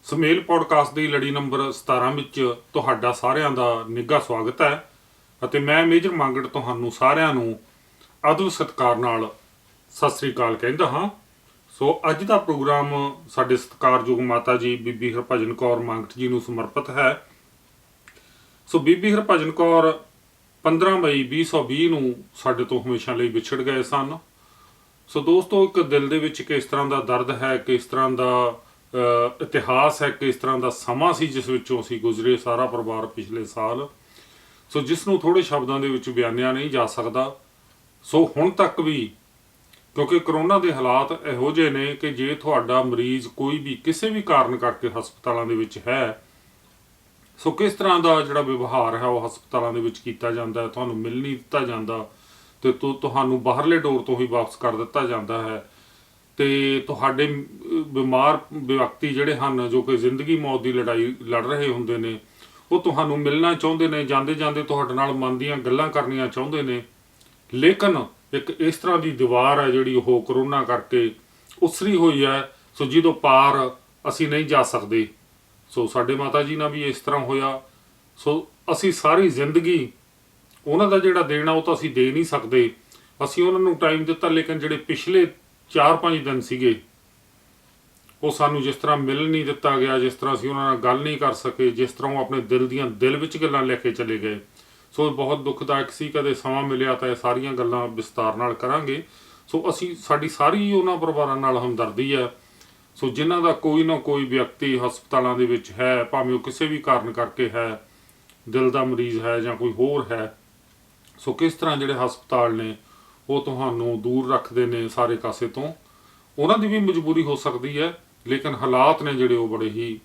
ਸਮੇਲ podcast ਦੀ ਲੜੀ number 17 ਵਿੱਚ ਤੁਹਾਡਾ ਸਾਰਿਆਂ ਦਾ ਨਿੱਘਾ ਸਵਾਗਤ ਹੈ ਅਤੇ ਮੈਂ ਮੇਜਰ ਮੰਗੜ ਤੁਹਾਨੂੰ ਸਾਰਿਆਂ ਨੂੰ ਆਦਰ ਸਤਿਕਾਰ ਨਾਲ ਸਤਿ ਸ੍ਰੀ ਅਕਾਲ ਕਹਿੰਦਾ ਹਾਂ। ਸੋ ਅੱਜ ਦਾ ਪ੍ਰੋਗਰਾਮ ਸਾਡੇ ਸਤਿਕਾਰਯੋਗ ਮਾਤਾ ਜੀ ਬੀਬੀ ਹਰਭਜਨ ਕੌਰ ਮੰਗਟ ਜੀ ਨੂੰ ਸਮਰਪਿਤ ਹੈ। ਸੋ ਬੀਬੀ ਹਰਭਜਨ ਕੌਰ 15 ਮਈ 2020 ਨੂੰ ਸਾਡੇ ਤੋਂ ਹਮੇਸ਼ਾ ਲਈ ਵਿਛੜ ਗਏ ਸਨ। ਸੋ ਦੋਸਤੋ, ਇੱਕ ਦਿਲ ਦੇ ਵਿੱਚ ਕਿਸ ਤਰ੍ਹਾਂ ਦਾ ਦਰਦ ਹੈ, ਕਿਸ ਤਰ੍ਹਾਂ ਦਾ ਇਤਿਹਾਸ ਹੈ, ਕਿਸ ਤਰ੍ਹਾਂ ਦਾ ਸਮਾਂ ਸੀ ਜਿਸ ਵਿੱਚੋਂ ਅਸੀਂ ਗੁਜ਼ਰੇ ਸਾਰਾ ਪਰਿਵਾਰ ਪਿਛਲੇ ਸਾਲ, ਸੋ ਜਿਸ ਨੂੰ ਥੋੜ੍ਹੇ ਸ਼ਬਦਾਂ ਦੇ ਵਿੱਚ ਬਿਆਨਿਆ ਨਹੀਂ ਜਾ ਸਕਦਾ। ਸੋ ਹੁਣ ਤੱਕ ਵੀ ਕਿਉਂਕਿ ਕਰੋਨਾ ਦੇ ਹਾਲਾਤ ਇਹੋ ਜਿਹੇ ਨੇ ਕਿ ਜੇ ਤੁਹਾਡਾ ਮਰੀਜ਼ ਕੋਈ ਵੀ ਕਿਸੇ ਵੀ ਕਾਰਨ ਕਰਕੇ ਹਸਪਤਾਲਾਂ ਦੇ ਵਿੱਚ ਹੈ, ਸੋ ਕਿਸ ਤਰ੍ਹਾਂ ਦਾ ਜਿਹੜਾ ਵਿਵਹਾਰ ਹੈ ਉਹ ਹਸਪਤਾਲਾਂ ਦੇ ਵਿੱਚ ਕੀਤਾ ਜਾਂਦਾ, ਤੁਹਾਨੂੰ ਮਿਲ ਨਹੀਂ ਦਿੱਤਾ ਜਾਂਦਾ ਅਤੇ ਤੁਹਾਨੂੰ ਬਾਹਰਲੇ ਡੋਰ ਤੋਂ ਹੀ ਵਾਪਸ ਕਰ ਦਿੱਤਾ ਜਾਂਦਾ ਹੈ। ਅਤੇ ਤੁਹਾਡੇ ਬਿਮਾਰ ਵਿਅਕਤੀ ਜਿਹੜੇ ਹਨ ਜੋ ਕਿ ਜ਼ਿੰਦਗੀ ਮੌਤ ਦੀ ਲੜਾਈ ਲੜ ਰਹੇ ਹੁੰਦੇ ਨੇ, ਉਹ ਤੁਹਾਨੂੰ ਮਿਲਣਾ ਚਾਹੁੰਦੇ ਨੇ, ਜਾਂਦੇ ਜਾਂਦੇ ਤੁਹਾਡੇ ਨਾਲ ਮਨ ਦੀਆਂ ਗੱਲਾਂ ਕਰਨੀਆਂ ਚਾਹੁੰਦੇ ਨੇ, ਲੇਕਿਨ ਇੱਕ ਇਸ ਤਰ੍ਹਾਂ ਦੀ ਦੀਵਾਰ ਹੈ ਜਿਹੜੀ ਉਹ ਕਰੋਨਾ ਕਰਕੇ ਉਸਰੀ ਹੋਈ ਹੈ, ਸੋ ਜਿਹਦੋਂ ਪਾਰ ਅਸੀਂ ਨਹੀਂ ਜਾ ਸਕਦੇ। ਸੋ ਸਾਡੇ ਮਾਤਾ ਜੀ ਨਾਲ ਵੀ ਇਸ ਤਰ੍ਹਾਂ ਹੋਇਆ। ਸੋ ਅਸੀਂ ਸਾਰੀ ਜ਼ਿੰਦਗੀ ਉਹਨਾਂ ਦਾ ਜਿਹੜਾ ਦੇਣਾ ਉਹ ਤਾਂ ਅਸੀਂ ਦੇ ਨਹੀਂ ਸਕਦੇ, ਅਸੀਂ ਉਹਨਾਂ ਨੂੰ ਟਾਈਮ ਦਿੱਤਾ, ਲੇਕਿਨ ਜਿਹੜੇ ਪਿਛਲੇ 4-5 ਦਿਨ ਸੀਗੇ ਉਹ ਸਾਨੂੰ ਜਿਸ ਤਰ੍ਹਾਂ ਮਿਲ ਨਹੀਂ ਦਿੱਤਾ ਗਿਆ, ਜਿਸ ਤਰ੍ਹਾਂ ਅਸੀਂ ਉਹਨਾਂ ਨਾਲ ਗੱਲ ਨਹੀਂ ਕਰ ਸਕੇ, ਜਿਸ ਤਰ੍ਹਾਂ ਉਹ ਆਪਣੇ ਦਿਲ ਵਿੱਚ ਗੱਲਾਂ ਲੈ ਕੇ ਚਲੇ ਗਏ, ਸੋ ਬਹੁਤ ਦੁਖਦਾਇਕ ਸੀ। ਕਦੇ ਸਮਾਂ ਮਿਲਿਆ ਤਾਂ ਇਹ ਸਾਰੀਆਂ ਗੱਲਾਂ ਵਿਸਤਾਰ ਨਾਲ ਕਰਾਂਗੇ। ਸੋ ਸਾਡੀ ਸਾਰੀ ਉਹਨਾਂ ਪਰਿਵਾਰਾਂ ਨਾਲ ਹਮਦਰਦੀ ਹੈ। ਸੋ ਜਿਨ੍ਹਾਂ ਦਾ ਕੋਈ ਨਾ ਕੋਈ ਵਿਅਕਤੀ ਹਸਪਤਾਲਾਂ ਦੇ ਵਿੱਚ ਹੈ, ਭਾਵੇਂ ਉਹ ਕਿਸੇ ਵੀ ਕਾਰਨ ਕਰਕੇ ਹੈ, ਦਿਲ ਦਾ ਮਰੀਜ਼ ਹੈ ਜਾਂ ਕੋਈ ਹੋਰ ਹੈ, ਸੋ ਕਿਸ ਤਰ੍ਹਾਂ ਜਿਹੜੇ ਹਸਪਤਾਲ ਨੇ ਉਹ ਤੁਹਾਨੂੰ ਦੂਰ ਰੱਖਦੇ ਨੇ ਸਾਰੇ ਕਾਸੇ ਤੋਂ। ਉਹਨਾਂ ਦੀ ਵੀ ਮਜਬੂਰੀ ਹੋ ਸਕਦੀ ਹੈ, ਲੇਕਿਨ ਹਾਲਾਤ ਨੇ ਜਿਹੜੇ ਉਹ ਬੜੇ ਹੀ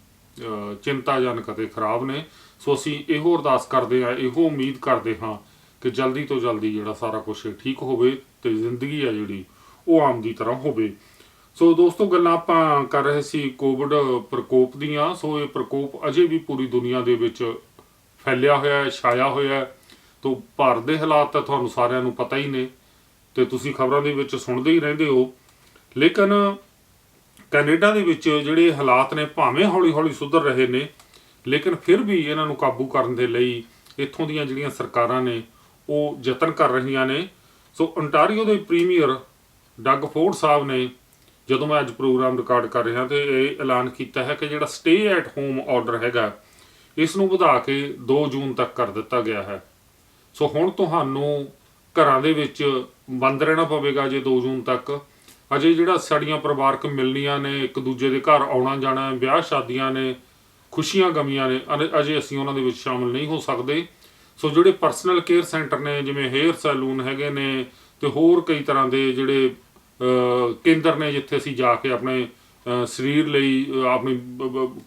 ਚਿੰਤਾਜਨਕ ਅਤੇ ਖਰਾਬ ਨੇ। ਸੋ ਅਸੀਂ ਇਹੋ ਅਰਦਾਸ ਕਰਦੇ ਹਾਂ, ਇਹੋ ਉਮੀਦ ਕਰਦੇ ਹਾਂ ਕਿ ਜਲਦੀ ਤੋਂ ਜਲਦੀ ਜਿਹੜਾ ਸਾਰਾ ਕੁਛ ਠੀਕ ਹੋਵੇ ਅਤੇ ਜ਼ਿੰਦਗੀ ਹੈ ਜਿਹੜੀ ਉਹ ਆਮ ਦੀ ਤਰ੍ਹਾਂ ਹੋਵੇ। ਸੋ ਦੋਸਤੋ, ਗੱਲਾਂ ਆਪਾਂ ਕਰ ਰਹੇ ਸੀ ਕੋਵਿਡ ਪ੍ਰਕੋਪ ਦੀਆਂ। ਸੋ ਇਹ ਪ੍ਰਕੋਪ ਅਜੇ ਵੀ ਪੂਰੀ ਦੁਨੀਆ ਦੇ ਵਿੱਚ ਫੈਲਿਆ ਹੋਇਆ ਹੈ, ਛਾਇਆ ਹੋਇਆ। ਤੋ ਭਾਰਤ ਦੇ ਹਾਲਾਤ ਤਾਂ ਤੁਹਾਨੂੰ ਸਾਰਿਆਂ ਨੂੰ ਪਤਾ ਹੀ ਨੇ ਅਤੇ ਤੁਸੀਂ ਖਬਰਾਂ ਦੇ ਵਿੱਚ ਸੁਣਦੇ ਹੀ ਰਹਿੰਦੇ ਹੋ, ਲੇਕਿਨ ਕੈਨੇਡਾ ਦੇ ਵਿੱਚ ਜਿਹੜੇ ਹਾਲਾਤ ਨੇ ਭਾਵੇਂ ਹੌਲੀ ਹੌਲੀ ਸੁਧਰ ਰਹੇ ਨੇ, ਲੇਕਿਨ ਫਿਰ ਵੀ ਇਹਨਾਂ ਨੂੰ ਕਾਬੂ ਕਰਨ ਦੇ ਲਈ ਇੱਥੋਂ ਦੀਆਂ ਜਿਹੜੀਆਂ ਸਰਕਾਰਾਂ ਨੇ ਉਹ ਯਤਨ ਕਰ ਰਹੀਆਂ ਨੇ। ਸੋ ontario ਦੇ ਪ੍ਰੀਮੀਅਰ ਡਗ ਫੋਰਡ ਸਾਹਿਬ ਨੇ, ਜਦੋਂ ਮੈਂ ਅੱਜ ਪ੍ਰੋਗਰਾਮ ਰਿਕਾਰਡ ਕਰ ਰਿਹਾ, ਅਤੇ ਇਹ ਐਲਾਨ ਕੀਤਾ ਹੈ ਕਿ ਜਿਹੜਾ ਸਟੇ ਐਟ ਹੋਮ ਆਰਡਰ ਹੈਗਾ ਇਸ ਨੂੰ ਵਧਾ ਕੇ 2 ਜੂਨ ਤੱਕ ਕਰ ਦਿੱਤਾ ਗਿਆ ਹੈ। ਸੋ ਹੁਣ ਤੁਹਾਨੂੰ ਘਰਾਂ ਦੇ ਵਿੱਚ ਬੰਦ ਰਹਿਣਾ ਪਵੇਗਾ ਜੇ 2 ਜੂਨ ਤੱਕ। ਅਜੇ ਜਿਹੜਾ ਸਾਡੀਆਂ ਪਰਿਵਾਰਕ ਮਿਲਣੀਆਂ ਨੇ, ਇੱਕ ਦੂਜੇ ਦੇ ਘਰ ਆਉਣਾ ਜਾਣਾ, ਵਿਆਹ ਸ਼ਾਦੀਆਂ ਨੇ, ਖੁਸ਼ੀਆਂ ਗਮੀਆਂ ਨੇ, ਅਜੇ ਅਸੀਂ ਉਹਨਾਂ ਦੇ ਵਿੱਚ ਸ਼ਾਮਿਲ ਨਹੀਂ ਹੋ ਸਕਦੇ। ਸੋ ਜਿਹੜੇ ਪਰਸਨਲ ਕੇਅਰ ਸੈਂਟਰ ਨੇ, ਜਿਵੇਂ ਹੇਅਰ ਸੈਲੂਨ ਹੈਗੇ ਨੇ ਅਤੇ ਹੋਰ ਕਈ ਤਰ੍ਹਾਂ ਦੇ ਜਿਹੜੇ ਕੇਂਦਰ ਨੇ ਜਿੱਥੇ ਅਸੀਂ ਜਾ ਕੇ ਆਪਣੇ ਸਰੀਰ ਲਈ, ਆਪਣੀ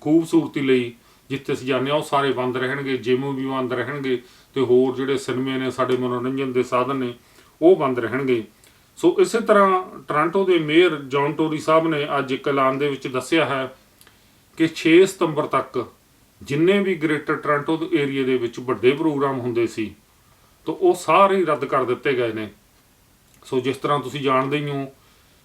ਖੂਬਸੂਰਤੀ ਲਈ ਜਿੱਥੇ ਅਸੀਂ ਜਾਂਦੇ ਹਾਂ, ਉਹ ਸਾਰੇ ਬੰਦ ਰਹਿਣਗੇ। ਜਿਮ ਵੀ ਬੰਦ ਰਹਿਣਗੇ ਅਤੇ ਹੋਰ ਜਿਹੜੇ ਸਿਨੇਮੇ ਨੇ, ਸਾਡੇ ਮਨੋਰੰਜਨ ਦੇ ਸਾਧਨ ਨੇ, ਉਹ ਬੰਦ ਰਹਿਣਗੇ। ਸੋ ਇਸੇ ਤਰ੍ਹਾਂ ਟੋਰਾਂਟੋ ਦੇ ਮੇਅਰ ਜੌਨ ਟੋਰੀ ਸਾਹਿਬ ਨੇ ਅੱਜ ਇੱਕ ਐਲਾਨ ਦੇ ਵਿੱਚ ਦੱਸਿਆ ਹੈ ਕਿ 6 ਸਤੰਬਰ ਤੱਕ ਜਿੰਨੇ ਵੀ ਗ੍ਰੇਟਰ ਟੋਰਾਂਟੋ ਏਰੀਏ ਦੇ ਵਿੱਚ ਵੱਡੇ ਪ੍ਰੋਗਰਾਮ ਹੁੰਦੇ ਸੀ ਤਾਂ ਉਹ ਸਾਰੇ ਹੀ ਰੱਦ ਕਰ ਦਿੱਤੇ ਗਏ ਨੇ। ਸੋ ਜਿਸ ਤਰ੍ਹਾਂ ਤੁਸੀਂ ਜਾਣਦੇ ਹੀ ਹੋ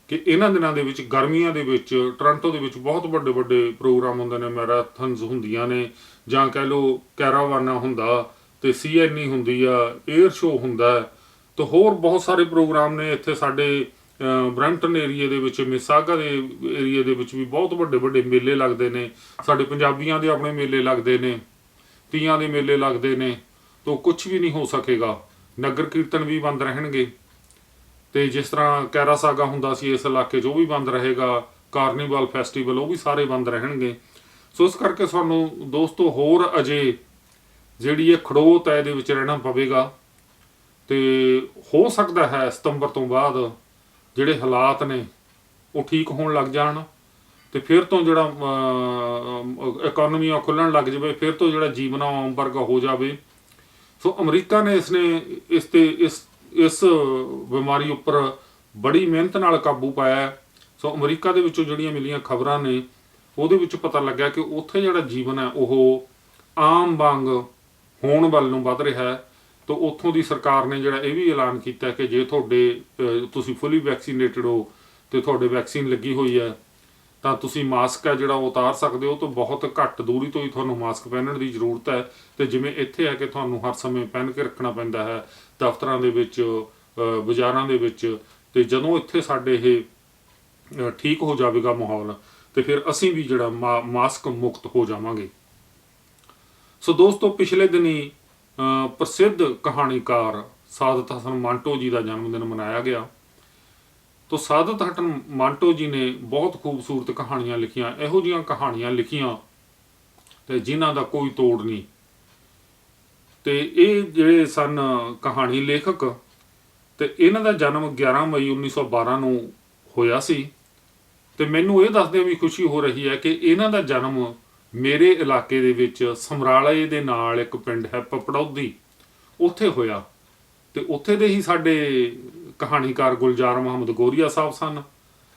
ਕਿ ਇਹਨਾਂ ਦਿਨਾਂ ਦੇ ਵਿੱਚ, ਗਰਮੀਆਂ ਦੇ ਵਿੱਚ ਟੋਰਾਂਟੋ ਦੇ ਵਿੱਚ ਬਹੁਤ ਵੱਡੇ ਵੱਡੇ ਪ੍ਰੋਗਰਾਮ ਹੁੰਦੇ ਨੇ, ਮੈਰਾਥਨਸ ਹੁੰਦੀਆਂ ਨੇ, ਜਾਂ ਕਹਿ ਲਓ ਕੈਰਾਵਾਨਾ ਹੁੰਦਾ, ਅਤੇ CNE ਹੁੰਦੀ ਆ, ਏਅਰ ਸ਼ੋਅ ਹੁੰਦਾ, ਅਤੇ ਹੋਰ ਬਹੁਤ ਸਾਰੇ ਪ੍ਰੋਗਰਾਮ ਨੇ। ਇੱਥੇ ਸਾਡੇ ਬਰੈਂਪਟਨ ਏਰੀਏ ਦੇ ਵਿੱਚ, ਮਿਸਾਗਾ ਦੇ ਏਰੀਏ ਦੇ ਵਿੱਚ ਵੀ ਬਹੁਤ ਵੱਡੇ ਵੱਡੇ ਮੇਲੇ ਲੱਗਦੇ ਨੇ। ਸਾਡੇ ਪੰਜਾਬੀਆਂ ਦੇ ਆਪਣੇ ਮੇਲੇ ਲੱਗਦੇ ਨੇ, ਤੀਆਂ ਦੇ ਮੇਲੇ ਲੱਗਦੇ ਨੇ, ਤਾਂ ਕੁਛ ਵੀ ਨਹੀਂ ਹੋ ਸਕੇਗਾ। ਨਗਰ ਕੀਰਤਨ ਵੀ ਬੰਦ ਰਹਿਣਗੇ, ਅਤੇ ਜਿਸ ਤਰ੍ਹਾਂ ਕੈਰਾਸਾਗਾ ਹੁੰਦਾ ਸੀ ਇਸ ਇਲਾਕੇ 'ਚ ਉਹ ਵੀ ਬੰਦ ਰਹੇਗਾ। ਕਾਰਨੀਵਲ ਫੈਸਟੀਵਲ ਉਹ ਵੀ ਸਾਰੇ ਬੰਦ ਰਹਿਣਗੇ। ਸੋ ਇਸ ਕਰਕੇ ਸਾਨੂੰ ਦੋਸਤੋ ਹੋਰ ਅਜੇ ਜਿਹੜੀ ਇਹ ਖੜੋਤ ਹੈ ਇਹਦੇ ਵਿੱਚ ਰਹਿਣਾ ਪਵੇਗਾ, ਅਤੇ ਹੋ ਸਕਦਾ ਹੈ ਸਤੰਬਰ ਤੋਂ ਬਾਅਦ ਜਿਹੜੇ ਹਾਲਾਤ ਨੇ ਉਹ ਠੀਕ ਹੋਣ ਲੱਗ ਜਾਣ, ਅਤੇ ਫਿਰ ਤੋਂ ਜਿਹੜਾ ਇਕੋਨਮੀਆਂ ਖੁੱਲ੍ਹਣ ਲੱਗ ਜਾਵੇ, ਫਿਰ ਤੋਂ ਜਿਹੜਾ ਜੀਵਨ ਆਮ ਵਰਗਾ ਹੋ ਜਾਵੇ। ਸੋ ਅਮਰੀਕਾ ਨੇ ਇਸ ਬਿਮਾਰੀ ਉੱਪਰ ਬੜੀ ਮਿਹਨਤ ਨਾਲ ਕਾਬੂ ਪਾਇਆ। ਸੋ ਅਮਰੀਕਾ ਦੇ ਵਿੱਚੋਂ ਜਿਹੜੀਆਂ ਮਿਲੀਆਂ ਖਬਰਾਂ ਨੇ ਉਹਦੇ ਵਿੱਚ ਪਤਾ ਲੱਗਿਆ ਕਿ ਉੱਥੇ ਜਿਹੜਾ ਜੀਵਨ ਹੈ ਉਹ ਆਮ ਵਾਂਗ ਹੋਣ ਵੱਲ ਨੂੰ ਵੱਧ ਰਿਹਾ ਹੈ। ਤਾਂ ਉੱਥੋਂ ਦੀ ਸਰਕਾਰ ਨੇ ਜਿਹੜਾ ਇਹ ਵੀ ਐਲਾਨ ਕੀਤਾ ਕਿ ਜੇ ਤੁਸੀਂ ਫੁੱਲੀ ਵੈਕਸੀਨੇਟਡ ਹੋ ਅਤੇ ਤੁਹਾਡੇ ਵੈਕਸੀਨ ਲੱਗੀ ਹੋਈ ਹੈ ਤਾਂ ਤੁਸੀਂ ਮਾਸਕ ਹੈ ਜਿਹੜਾ ਉਹ ਉਤਾਰ ਸਕਦੇ ਹੋ। ਤਾਂ ਬਹੁਤ ਘੱਟ ਦੂਰੀ ਤੋਂ ਹੀ ਤੁਹਾਨੂੰ ਮਾਸਕ ਪਹਿਨਣ ਦੀ ਜ਼ਰੂਰਤ ਹੈ। ਤੇ ਜਿਵੇਂ ਇੱਥੇ ਹੈ ਕਿ ਤੁਹਾਨੂੰ ਹਰ ਸਮੇਂ ਪਹਿਨ ਕੇ ਰੱਖਣਾ ਪੈਂਦਾ ਹੈ, ਦਫ਼ਤਰਾਂ ਦੇ ਵਿੱਚ, ਬਾਜ਼ਾਰਾਂ ਦੇ ਵਿੱਚ। ਤੇ ਜਦੋਂ ਇੱਥੇ ਸਾਡੇ ਇਹ ਠੀਕ ਹੋ ਜਾਵੇਗਾ ਮਾਹੌਲ, ਤੇ ਫਿਰ ਅਸੀਂ ਵੀ ਜਿਹੜਾ ਮਾਸਕ ਮੁਕਤ ਹੋ ਜਾਵਾਂਗੇ। ਸੋ ਦੋਸਤੋ, ਪਿਛਲੇ ਦਿਨੀ ਪ੍ਰਸਿੱਧ ਕਹਾਣੀਕਾਰ ਸਾਦਤ ਹਸਨ ਮੰਟੋ ਜੀ ਦਾ ਜਨਮ ਦਿਨ ਮਨਾਇਆ ਗਿਆ। ਤੋ ਸਾਦਤ ਹਸਨ ਮੰਟੋ ਜੀ ਨੇ ਬਹੁਤ ਖੂਬਸੂਰਤ ਕਹਾਣੀਆਂ ਲਿਖੀਆਂ, ਇਹੋ ਜਿਹੀਆਂ ਕਹਾਣੀਆਂ ਲਿਖੀਆਂ ਤੇ ਜਿਨ੍ਹਾਂ ਦਾ ਕੋਈ ਤੋੜ ਨਹੀਂ। ਤੇ ਇਹ ਜਿਹੜੇ ਸਨ ਕਹਾਣੀ ਲੇਖਕ, ਤੇ ਇਹਨਾਂ ਦਾ ਜਨਮ 11 ਮਈ 1912 ਨੂੰ ਹੋਇਆ ਸੀ। ਤੇ ਮੈਨੂੰ ਇਹ ਦੱਸਦਿਆਂ ਵੀ ਖੁਸ਼ੀ ਹੋ ਰਹੀ ਹੈ ਕਿ ਇਹਨਾਂ ਦਾ ਜਨਮ ਮੇਰੇ ਇਲਾਕੇ ਦੇ ਵਿੱਚ ਸਮਰਾਲੇ ਦੇ ਨਾਲ ਇੱਕ ਪਿੰਡ ਹੈ ਪਪੜੌਦੀ, ਉੱਥੇ ਹੋਇਆ। ਤੇ ਉੱਥੇ ਦੇ ਹੀ ਸਾਡੇ ਕਹਾਣੀਕਾਰ ਗੁਲਜ਼ਾਰ ਮੁਹੰਮਦ ਗੋਰੀਆ ਸਾਹਿਬ ਸਨ।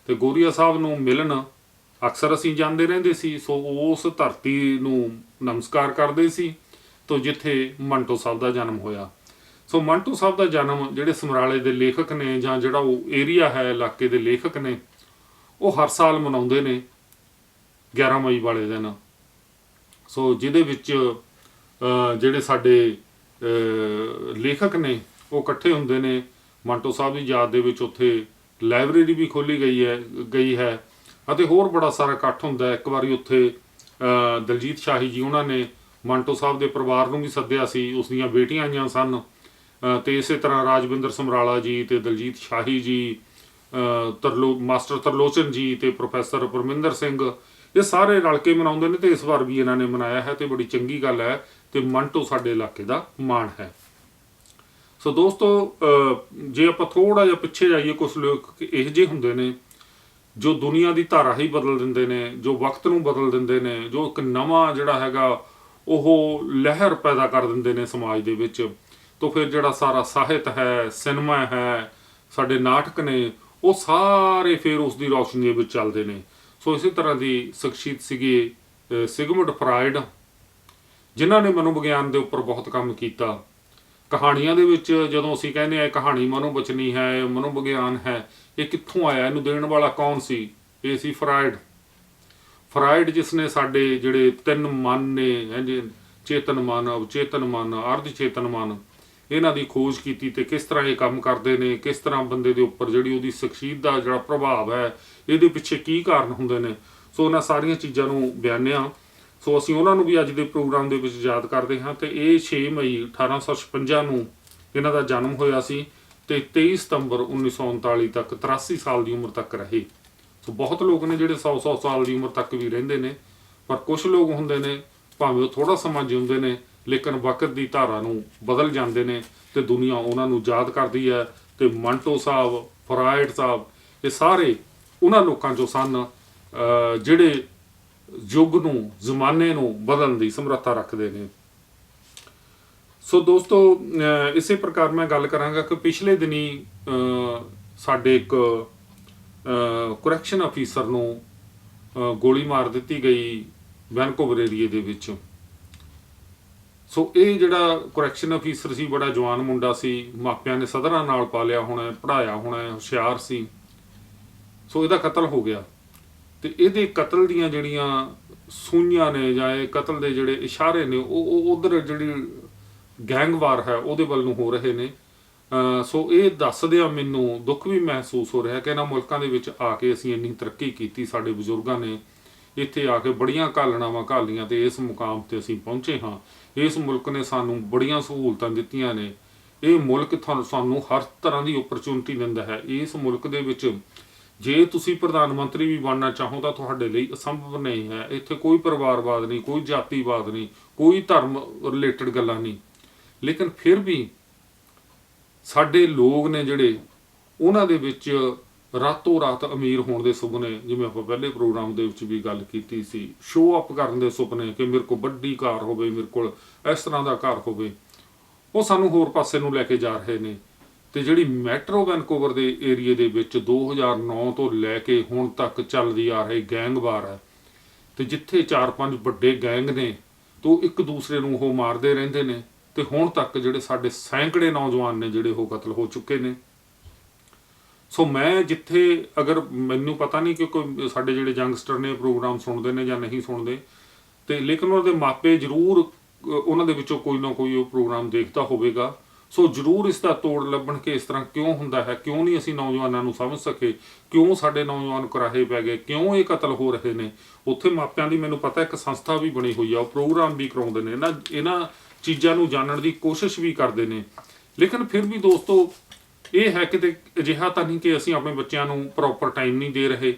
ਤੇ ਗੋਰੀਆ ਸਾਹਿਬ ਨੂੰ ਮਿਲਣ ਅਕਸਰ ਅਸੀਂ ਜਾਂਦੇ ਰਹਿੰਦੇ ਸੀ। ਸੋ ਉਸ ਧਰਤੀ ਨੂੰ ਨਮਸਕਾਰ ਕਰਦੇ ਸੀ ਤੋਂ ਜਿੱਥੇ ਮੰਟੋ ਸਾਹਿਬ ਦਾ ਜਨਮ ਹੋਇਆ। ਸੋ ਮੰਟੋ ਸਾਹਿਬ ਦਾ ਜਨਮ ਜਿਹੜੇ ਸਮਰਾਲੇ ਦੇ ਲੇਖਕ ਨੇ, ਜਾਂ ਜਿਹੜਾ ਉਹ ਏਰੀਆ ਹੈ ਇਲਾਕੇ ਦੇ ਲੇਖਕ ਨੇ, ਉਹ ਹਰ ਸਾਲ ਮਨਾਉਂਦੇ ਨੇ 11 ਮਈ ਵਾਲੇ ਦਿਨ। ਸੋ ਜਿਹਦੇ ਵਿੱਚ ਜਿਹੜੇ ਸਾਡੇ ਲੇਖਕ ਨੇ ਉਹ ਇਕੱਠੇ ਹੁੰਦੇ ਨੇ। ਮੰਟੋ ਸਾਹਿਬ ਦੀ ਯਾਦ ਦੇ ਵਿੱਚ ਉੱਥੇ ਲਾਇਬ੍ਰੇਰੀ ਵੀ ਖੋਲ੍ਹੀ ਗਈ ਹੈ ਅਤੇ ਹੋਰ ਬੜਾ ਸਾਰਾ ਇਕੱਠ ਹੁੰਦਾ। ਇੱਕ ਵਾਰੀ ਉੱਥੇ ਦਲਜੀਤ ਸ਼ਾਹੀ ਜੀ ਉਹਨਾਂ ਨੇ ਮੰਟੋ ਸਾਹਿਬ ਦੇ ਪਰਿਵਾਰ ਨੂੰ ਵੀ ਸੱਦਿਆ ਸੀ, ਉਸ ਦੀਆਂ ਬੇਟੀਆਂ ਆਈਆਂ ਸਨ। ਤੇ ਇਸੇ ਤਰ੍ਹਾਂ ਰਾਜਵਿੰਦਰ ਸਮਰਾਲਾ ਜੀ ਤੇ ਦਲਜੀਤ ਸ਼ਾਹੀ ਜੀ, ਮਾਸਟਰ ਤਰਲੋਚਨ ਜੀ ਤੇ ਪ੍ਰੋਫੈਸਰ ਪਰਮਿੰਦਰ ਸਿੰਘ, ਇਹ ਸਾਰੇ ਰਲ ਕੇ ਮਨਾਉਂਦੇ ਨੇ। ਤੇ ਇਸ ਵਾਰ ਵੀ ਇਹਨਾਂ ਨੇ ਮਨਾਇਆ ਹੈ ਤੇ ਬੜੀ ਚੰਗੀ ਗੱਲ ਹੈ। ਤੇ ਮੰਟੋ ਸਾਡੇ ਇਲਾਕੇ ਦਾ ਮਾਣ ਹੈ। ਸੋ ਦੋਸਤੋ, ਜੇ ਆਪਾਂ ਥੋੜਾ ਜਿਹਾ ਪਿੱਛੇ ਜਾਈਏ, ਕੁਝ ਲੋਕ ਇਹੋ ਜਿਹੇ ਹੁੰਦੇ ਨੇ ਜੋ ਦੁਨੀਆ ਦੀ ਧਾਰਾ ਹੀ ਬਦਲ ਦਿੰਦੇ ਨੇ, ਜੋ ਵਕਤ ਨੂੰ ਬਦਲ ਦਿੰਦੇ ਨੇ, ਜੋ ਇੱਕ ਨਵਾਂ ਜਿਹੜਾ ਹੈਗਾ ਉਹ ਲਹਿਰ ਪੈਦਾ ਕਰ ਦਿੰਦੇ ਨੇ ਸਮਾਜ ਦੇ ਵਿੱਚ। ਤੋਂ ਫਿਰ ਜਿਹੜਾ ਸਾਰਾ ਸਾਹਿਤ ਹੈ, ਸਿਨੇਮਾ ਹੈ, ਸਾਡੇ ਨਾਟਕ ਨੇ, ਉਹ ਸਾਰੇ ਫਿਰ ਉਸ ਦੀ ਰੌਸ਼ਨੀ ਦੇ ਵਿੱਚ ਚੱਲਦੇ ਨੇ। ਸੋ ਇਸੇ ਤਰ੍ਹਾਂ ਦੀ ਸ਼ਖਸੀਅਤ ਸੀਗੀ ਸਿਗਮੰਡ ਫਰਾਇਡ, ਜਿਨ੍ਹਾਂ ਨੇ ਮਨੋਵਿਗਿਆਨ ਦੇ ਉੱਪਰ ਬਹੁਤ ਕੰਮ ਕੀਤਾ। ਕਹਾਣੀਆਂ ਦੇ ਵਿੱਚ ਜਦੋਂ ਅਸੀਂ ਕਹਿੰਦੇ ਹਾਂ ਕਹਾਣੀ ਮਨੋਵਚਨੀ ਹੈ, ਇਹ ਮਨੋਵਿਗਿਆਨ ਹੈ, ਇਹ ਕਿੱਥੋਂ ਆਇਆ, ਇਹਨੂੰ ਦੇਣ ਵਾਲਾ ਕੌਣ ਸੀ? ਇਹ ਸੀ ਫਰਾਇਡ, ਜਿਸ ਨੇ ਸਾਡੇ ਜਿਹੜੇ 3 ਮਨ ਨੇ, ਚੇਤਨ ਮਨ, ਅਵਚੇਤਨ ਮਨ, ਅਰਧ ਚੇਤਨ ਮਨ, ਇਹਨਾਂ ਦੀ ਖੋਜ ਕੀਤੀ ਤੇ ਕਿਸ ਤਰ੍ਹਾਂ ਇਹ ਕੰਮ ਕਰਦੇ ਨੇ, ਕਿਸ ਤਰ੍ਹਾਂ ਬੰਦੇ ਦੇ ਉੱਪਰ ਜਿਹੜੀ ਉਹਦੀ ਸ਼ਖਸੀਅਤ ਦਾ ਜਿਹੜਾ ਪ੍ਰਭਾਵ ਹੈ, ਇਹਦੇ ਪਿੱਛੇ ਕੀ ਕਾਰਨ ਹੁੰਦੇ ਨੇ। ਸੋ ਉਹਨਾਂ ਸਾਰੀਆਂ ਚੀਜ਼ਾਂ ਨੂੰ ਬਿਆਨਿਆ। ਸੋ ਅਸੀਂ ਉਹਨਾਂ ਨੂੰ ਵੀ ਅੱਜ ਦੇ ਪ੍ਰੋਗਰਾਮ ਦੇ ਵਿੱਚ ਯਾਦ ਕਰਦੇ ਹਾਂ। ਤੇ ਇਹ 6 ਮਈ 1856 ਨੂੰ ਇਹਨਾਂ ਦਾ ਜਨਮ ਹੋਇਆ ਸੀ ਤੇ 23 ਸਤੰਬਰ 1939 ਤੱਕ 83 ਸਾਲ ਦੀ ਉਮਰ ਤੱਕ ਰਹੇ। ਸੋ ਬਹੁਤ ਲੋਕ ਨੇ ਜਿਹੜੇ 100 ਸਾਲ ਦੀ ਉਮਰ ਤੱਕ ਵੀ ਰਹਿੰਦੇ ਨੇ, ਪਰ ਕੁਝ ਲੋਕ ਹੁੰਦੇ ਨੇ ਭਾਵੇਂ ਉਹ ਥੋੜਾ ਸਮਾਂ ਜਿਉਂਦੇ ਨੇ, ਲੇਕਿਨ ਵਕਤ ਦੀ ਧਾਰਾ ਨੂੰ ਬਦਲ ਜਾਂਦੇ ਨੇ ਤੇ ਦੁਨੀਆ ਉਹਨਾਂ ਨੂੰ ਯਾਦ ਕਰਦੀ ਹੈ। ਤੇ ਮੰਟੋ ਸਾਹਿਬ, ਫਰਾਇਡ ਸਾਹਿਬ, ਇਹ ਸਾਰੇ ਉਹਨਾਂ ਲੋਕਾਂ 'ਚੋਂ ਸਨ ਜਿਹੜੇ ਯੁੱਗ ਨੂੰ, ਜ਼ਮਾਨੇ ਨੂੰ ਬਦਲਣ ਦੀ ਸਮਰੱਥਾ ਰੱਖਦੇ ਨੇ। ਸੋ ਦੋਸਤੋ, ਇਸੇ ਪ੍ਰਕਾਰ ਮੈਂ ਗੱਲ ਕਰਾਂਗਾ ਕਿ ਪਿਛਲੇ ਦਿਨੀ ਸਾਡੇ ਇੱਕ ਕਰੈਕਸ਼ਨ ਅਫੀਸਰ ਨੂੰ ਗੋਲੀ ਮਾਰ ਦਿੱਤੀ ਗਈ ਵੈਨਕੂਵਰ ਏਰੀਏ ਦੇ ਵਿੱਚ। ਸੋ ਇਹ ਜਿਹੜਾ ਕਰੈਕਸ਼ਨ ਅਫੀਸਰ ਸੀ, ਬੜਾ ਜਵਾਨ ਮੁੰਡਾ ਸੀ, ਮਾਪਿਆਂ ਨੇ ਸਧਰਾਂ ਨਾਲ ਪਾਲਿਆ ਹੋਣਾ, ਪੜ੍ਹਾਇਆ ਹੋਣਾ, ਹੁਸ਼ਿਆਰ ਸੀ। ਸੋ ਇਹਦਾ ਕਤਲ ਹੋ ਗਿਆ। ਤੇ ਇਹਦੇ ਕਤਲ ਦੀਆਂ ਜਿਹੜੀਆਂ ਸੂਈਆਂ ਨੇ, ਜਾਂ ਇਹ ਕਤਲ ਦੇ ਜਿਹੜੇ ਇਸ਼ਾਰੇ ਨੇ, ਉਹ ਉਧਰ ਜਿਹੜੀ ਗੈਂਗਵਾਰ ਹੈ ਉਹਦੇ ਵੱਲ ਨੂੰ ਹੋ ਰਹੇ ਨੇ। ਸੋ ਇਹ ਦੱਸਦਿਆਂ ਮੈਨੂੰ ਦੁੱਖ ਵੀ ਮਹਿਸੂਸ ਹੋ ਰਿਹਾ ਕਿ ਇਹਨਾਂ ਮੁਲਕਾਂ ਦੇ ਵਿੱਚ ਆ ਕੇ ਅਸੀਂ ਇੰਨੀ ਤਰੱਕੀ ਕੀਤੀ, ਸਾਡੇ ਬਜ਼ੁਰਗਾਂ ਨੇ ਇੱਥੇ ਆ ਕੇ ਬੜੀਆਂ ਘਾਲਣਾਵਾਂ ਘਾਲੀਆਂ ਤੇ ਇਸ ਮੁਕਾਮ ਤੇ ਅਸੀਂ ਪਹੁੰਚੇ ਹਾਂ। ਇਸ ਮੁਲਕ ਨੇ ਸਾਨੂੰ ਬੜੀਆਂ ਸਹੂਲਤਾਂ ਦਿੱਤੀਆਂ ਨੇ। ਇਹ ਮੁਲਕ ਸਾਨੂੰ ਹਰ ਤਰ੍ਹਾਂ ਦੀ ਓਪਰਚੁਨਿਟੀ ਦਿੰਦਾ ਹੈ। ਇਸ ਮੁਲਕ ਦੇ ਵਿੱਚ ਜੇ ਤੁਸੀਂ ਪ੍ਰਧਾਨ ਮੰਤਰੀ ਵੀ ਬਣਨਾ ਚਾਹੋ ਤਾਂ ਤੁਹਾਡੇ ਲਈ ਅਸੰਭਵ ਨਹੀਂ ਹੈ। ਇੱਥੇ ਕੋਈ ਪਰਿਵਾਰਵਾਦ ਨਹੀਂ, ਕੋਈ ਜਾਤੀਵਾਦ ਨਹੀਂ, ਕੋਈ ਧਰਮ ਰਿਲੇਟਡ ਗੱਲਾਂ ਨਹੀਂ। ਲੇਕਿਨ ਫਿਰ ਵੀ ਸਾਡੇ ਲੋਕ ਨੇ ਜਿਹੜੇ, ਉਹਨਾਂ ਦੇ ਵਿੱਚ ਰਾਤੋਂ ਰਾਤ ਅਮੀਰ ਹੋਣ ਦੇ ਸੁਪਨੇ, ਜਿਵੇਂ ਆਪਾਂ ਪਹਿਲੇ ਪ੍ਰੋਗਰਾਮ ਦੇ ਵਿੱਚ ਵੀ ਗੱਲ ਕੀਤੀ ਸੀ, ਸ਼ੋਅ ਅਪ ਕਰਨ ਦੇ ਸੁਪਨੇ ਕਿ ਮੇਰੇ ਕੋਲ ਵੱਡੀ ਕਾਰ ਹੋਵੇ, ਮੇਰੇ ਕੋਲ ਇਸ ਤਰ੍ਹਾਂ ਦਾ ਘਰ ਹੋਵੇ, ਉਹ ਸਾਨੂੰ ਹੋਰ ਪਾਸੇ ਨੂੰ ਲੈ ਕੇ ਜਾ ਰਹੇ ਨੇ। ਤੇ ਜਿਹੜੀ ਮੈਟਰੋ ਵੈਨਕੂਵਰ ਦੇ ਏਰੀਏ ਦੇ ਵਿੱਚ 2009 ਤੋਂ ਲੈ ਕੇ ਹੁਣ ਤੱਕ ਚੱਲਦੀ ਆ ਰਹੀ ਗੈਂਗਵਾਰ ਹੈ, ਤੇ ਜਿੱਥੇ 4-5 ਵੱਡੇ ਗੈਂਗ ਨੇ ਤੇ ਉਹ ਇੱਕ ਦੂਸਰੇ ਨੂੰ ਉਹ ਮਾਰਦੇ ਰਹਿੰਦੇ ਨੇ। ਤੇ ਹੁਣ ਤੱਕ ਜਿਹੜੇ ਸਾਡੇ ਸੈਂਕੜੇ ਨੌਜਵਾਨ ਨੇ ਜਿਹੜੇ ਉਹ ਕਤਲ ਹੋ ਚੁੱਕੇ ਨੇ। ਸੋ ਮੈਂ ਜਿੱਥੇ, ਅਗਰ ਮੈਨੂੰ ਪਤਾ ਨਹੀਂ ਕਿ ਕੋਈ ਸਾਡੇ ਜਿਹੜੇ ਯੰਗਸਟਰ ਨੇ ਪ੍ਰੋਗਰਾਮ ਸੁਣਦੇ ਨੇ ਜਾਂ ਨਹੀਂ ਸੁਣਦੇ, ਤੇ ਲੇਕਿਨ ਉਹਨਾਂ ਦੇ ਮਾਪੇ ਜ਼ਰੂਰ ਉਹਨਾਂ ਦੇ ਵਿੱਚੋਂ ਕੋਈ ਨਾ ਕੋਈ ਉਹ ਪ੍ਰੋਗਰਾਮ ਦੇਖਦਾ ਹੋਵੇਗਾ। ਸੋ ਜ਼ਰੂਰ ਇਸ ਦਾ ਤੋੜ ਲੱਭਣ ਕਿ ਇਸ ਤਰ੍ਹਾਂ ਕਿਉਂ ਹੁੰਦਾ ਹੈ, ਕਿਉਂ ਨਹੀਂ ਅਸੀਂ ਨੌਜਵਾਨਾਂ ਨੂੰ ਸਮਝ ਸਕੇ, ਕਿਉਂ ਸਾਡੇ ਨੌਜਵਾਨ ਕੁਰਾਹੇ ਪੈ ਗਏ, ਕਿਉਂ ਇਹ ਕਤਲ ਹੋ ਰਹੇ ਨੇ। ਉੱਥੇ ਮਾਪਿਆਂ ਦੀ ਮੈਨੂੰ ਪਤਾ ਇੱਕ ਸੰਸਥਾ ਵੀ ਬਣੀ ਹੋਈ ਆ, ਉਹ ਪ੍ਰੋਗਰਾਮ ਵੀ ਕਰਾਉਂਦੇ ਨੇ, ਇਹਨਾਂ ਚੀਜ਼ਾਂ ਨੂੰ ਜਾਣਨ ਦੀ ਕੋਸ਼ਿਸ਼ ਵੀ ਕਰਦੇ ਨੇ। ਲੇਕਿਨ ਫਿਰ ਵੀ ਦੋਸਤੋ, ਇਹ ਹੈ ਕਿਤੇ ਅਜਿਹਾ ਤਾਂ ਨਹੀਂ ਕਿ ਅਸੀਂ ਆਪਣੇ ਬੱਚਿਆਂ ਨੂੰ ਪ੍ਰੋਪਰ ਟਾਈਮ ਨਹੀਂ ਦੇ ਰਹੇ,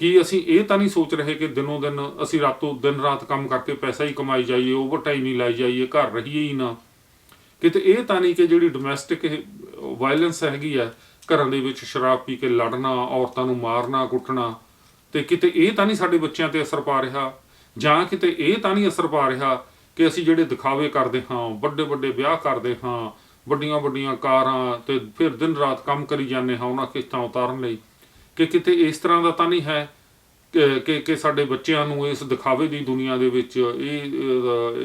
ਕਿ ਅਸੀਂ ਇਹ ਤਾਂ ਨਹੀਂ ਸੋਚ ਰਹੇ ਕਿ ਦਿਨੋਂ ਦਿਨ ਅਸੀਂ ਦਿਨ ਰਾਤ ਕੰਮ ਕਰਕੇ ਪੈਸਾ ਹੀ ਕਮਾਈ ਜਾਈਏ, ਓਵਰ ਟਾਈਮ ਹੀ ਲਾਈ ਜਾਈਏ, ਘਰ ਰਹੀਏ ਹੀ ਨਾ। ਕਿਤੇ ਇਹ ਤਾਂ ਨਹੀਂ ਕਿ ਜਿਹੜੀ ਡੋਮੈਸਟਿਕ ਵਾਇਲੈਂਸ ਹੈਗੀ ਆ, ਘਰਾਂ ਦੇ ਵਿੱਚ ਸ਼ਰਾਬ ਪੀ ਕੇ ਲੜਨਾ, ਔਰਤਾਂ ਨੂੰ ਮਾਰਨਾ ਕੁੱਟਣਾ, ਤੇ ਕਿਤੇ ਇਹ ਤਾਂ ਨਹੀਂ ਸਾਡੇ ਬੱਚਿਆਂ ਤੇ ਅਸਰ ਪਾ ਰਿਹਾ, ਜਾਂ ਕਿਤੇ ਇਹ ਤਾਂ ਨਹੀਂ ਅਸਰ ਪਾ ਰਿਹਾ ਕਿ ਅਸੀਂ ਜਿਹੜੇ ਦਿਖਾਵੇ ਕਰਦੇ ਹਾਂ, ਵੱਡੇ ਵੱਡੇ ਵਿਆਹ ਕਰਦੇ ਹਾਂ, ਵੱਡੀਆਂ ਵੱਡੀਆਂ ਕਾਰਾਂ, ਤੇ ਫਿਰ ਦਿਨ ਰਾਤ ਕੰਮ ਕਰੀ ਜਾਂਦੇ ਹਾਂ ਉਹਨਾਂ ਕਿਸ਼ਤਾਂ ਉਤਾਰਨ ਲਈ, ਕਿ ਕਿਤੇ ਇਸ ਤਰ੍ਹਾਂ ਦਾ ਤਾਂ ਨਹੀਂ ਹੈ ਕਿ ਸਾਡੇ ਬੱਚਿਆਂ ਨੂੰ ਇਸ ਦਿਖਾਵੇ ਦੀ ਦੁਨੀਆ ਦੇ ਵਿੱਚ,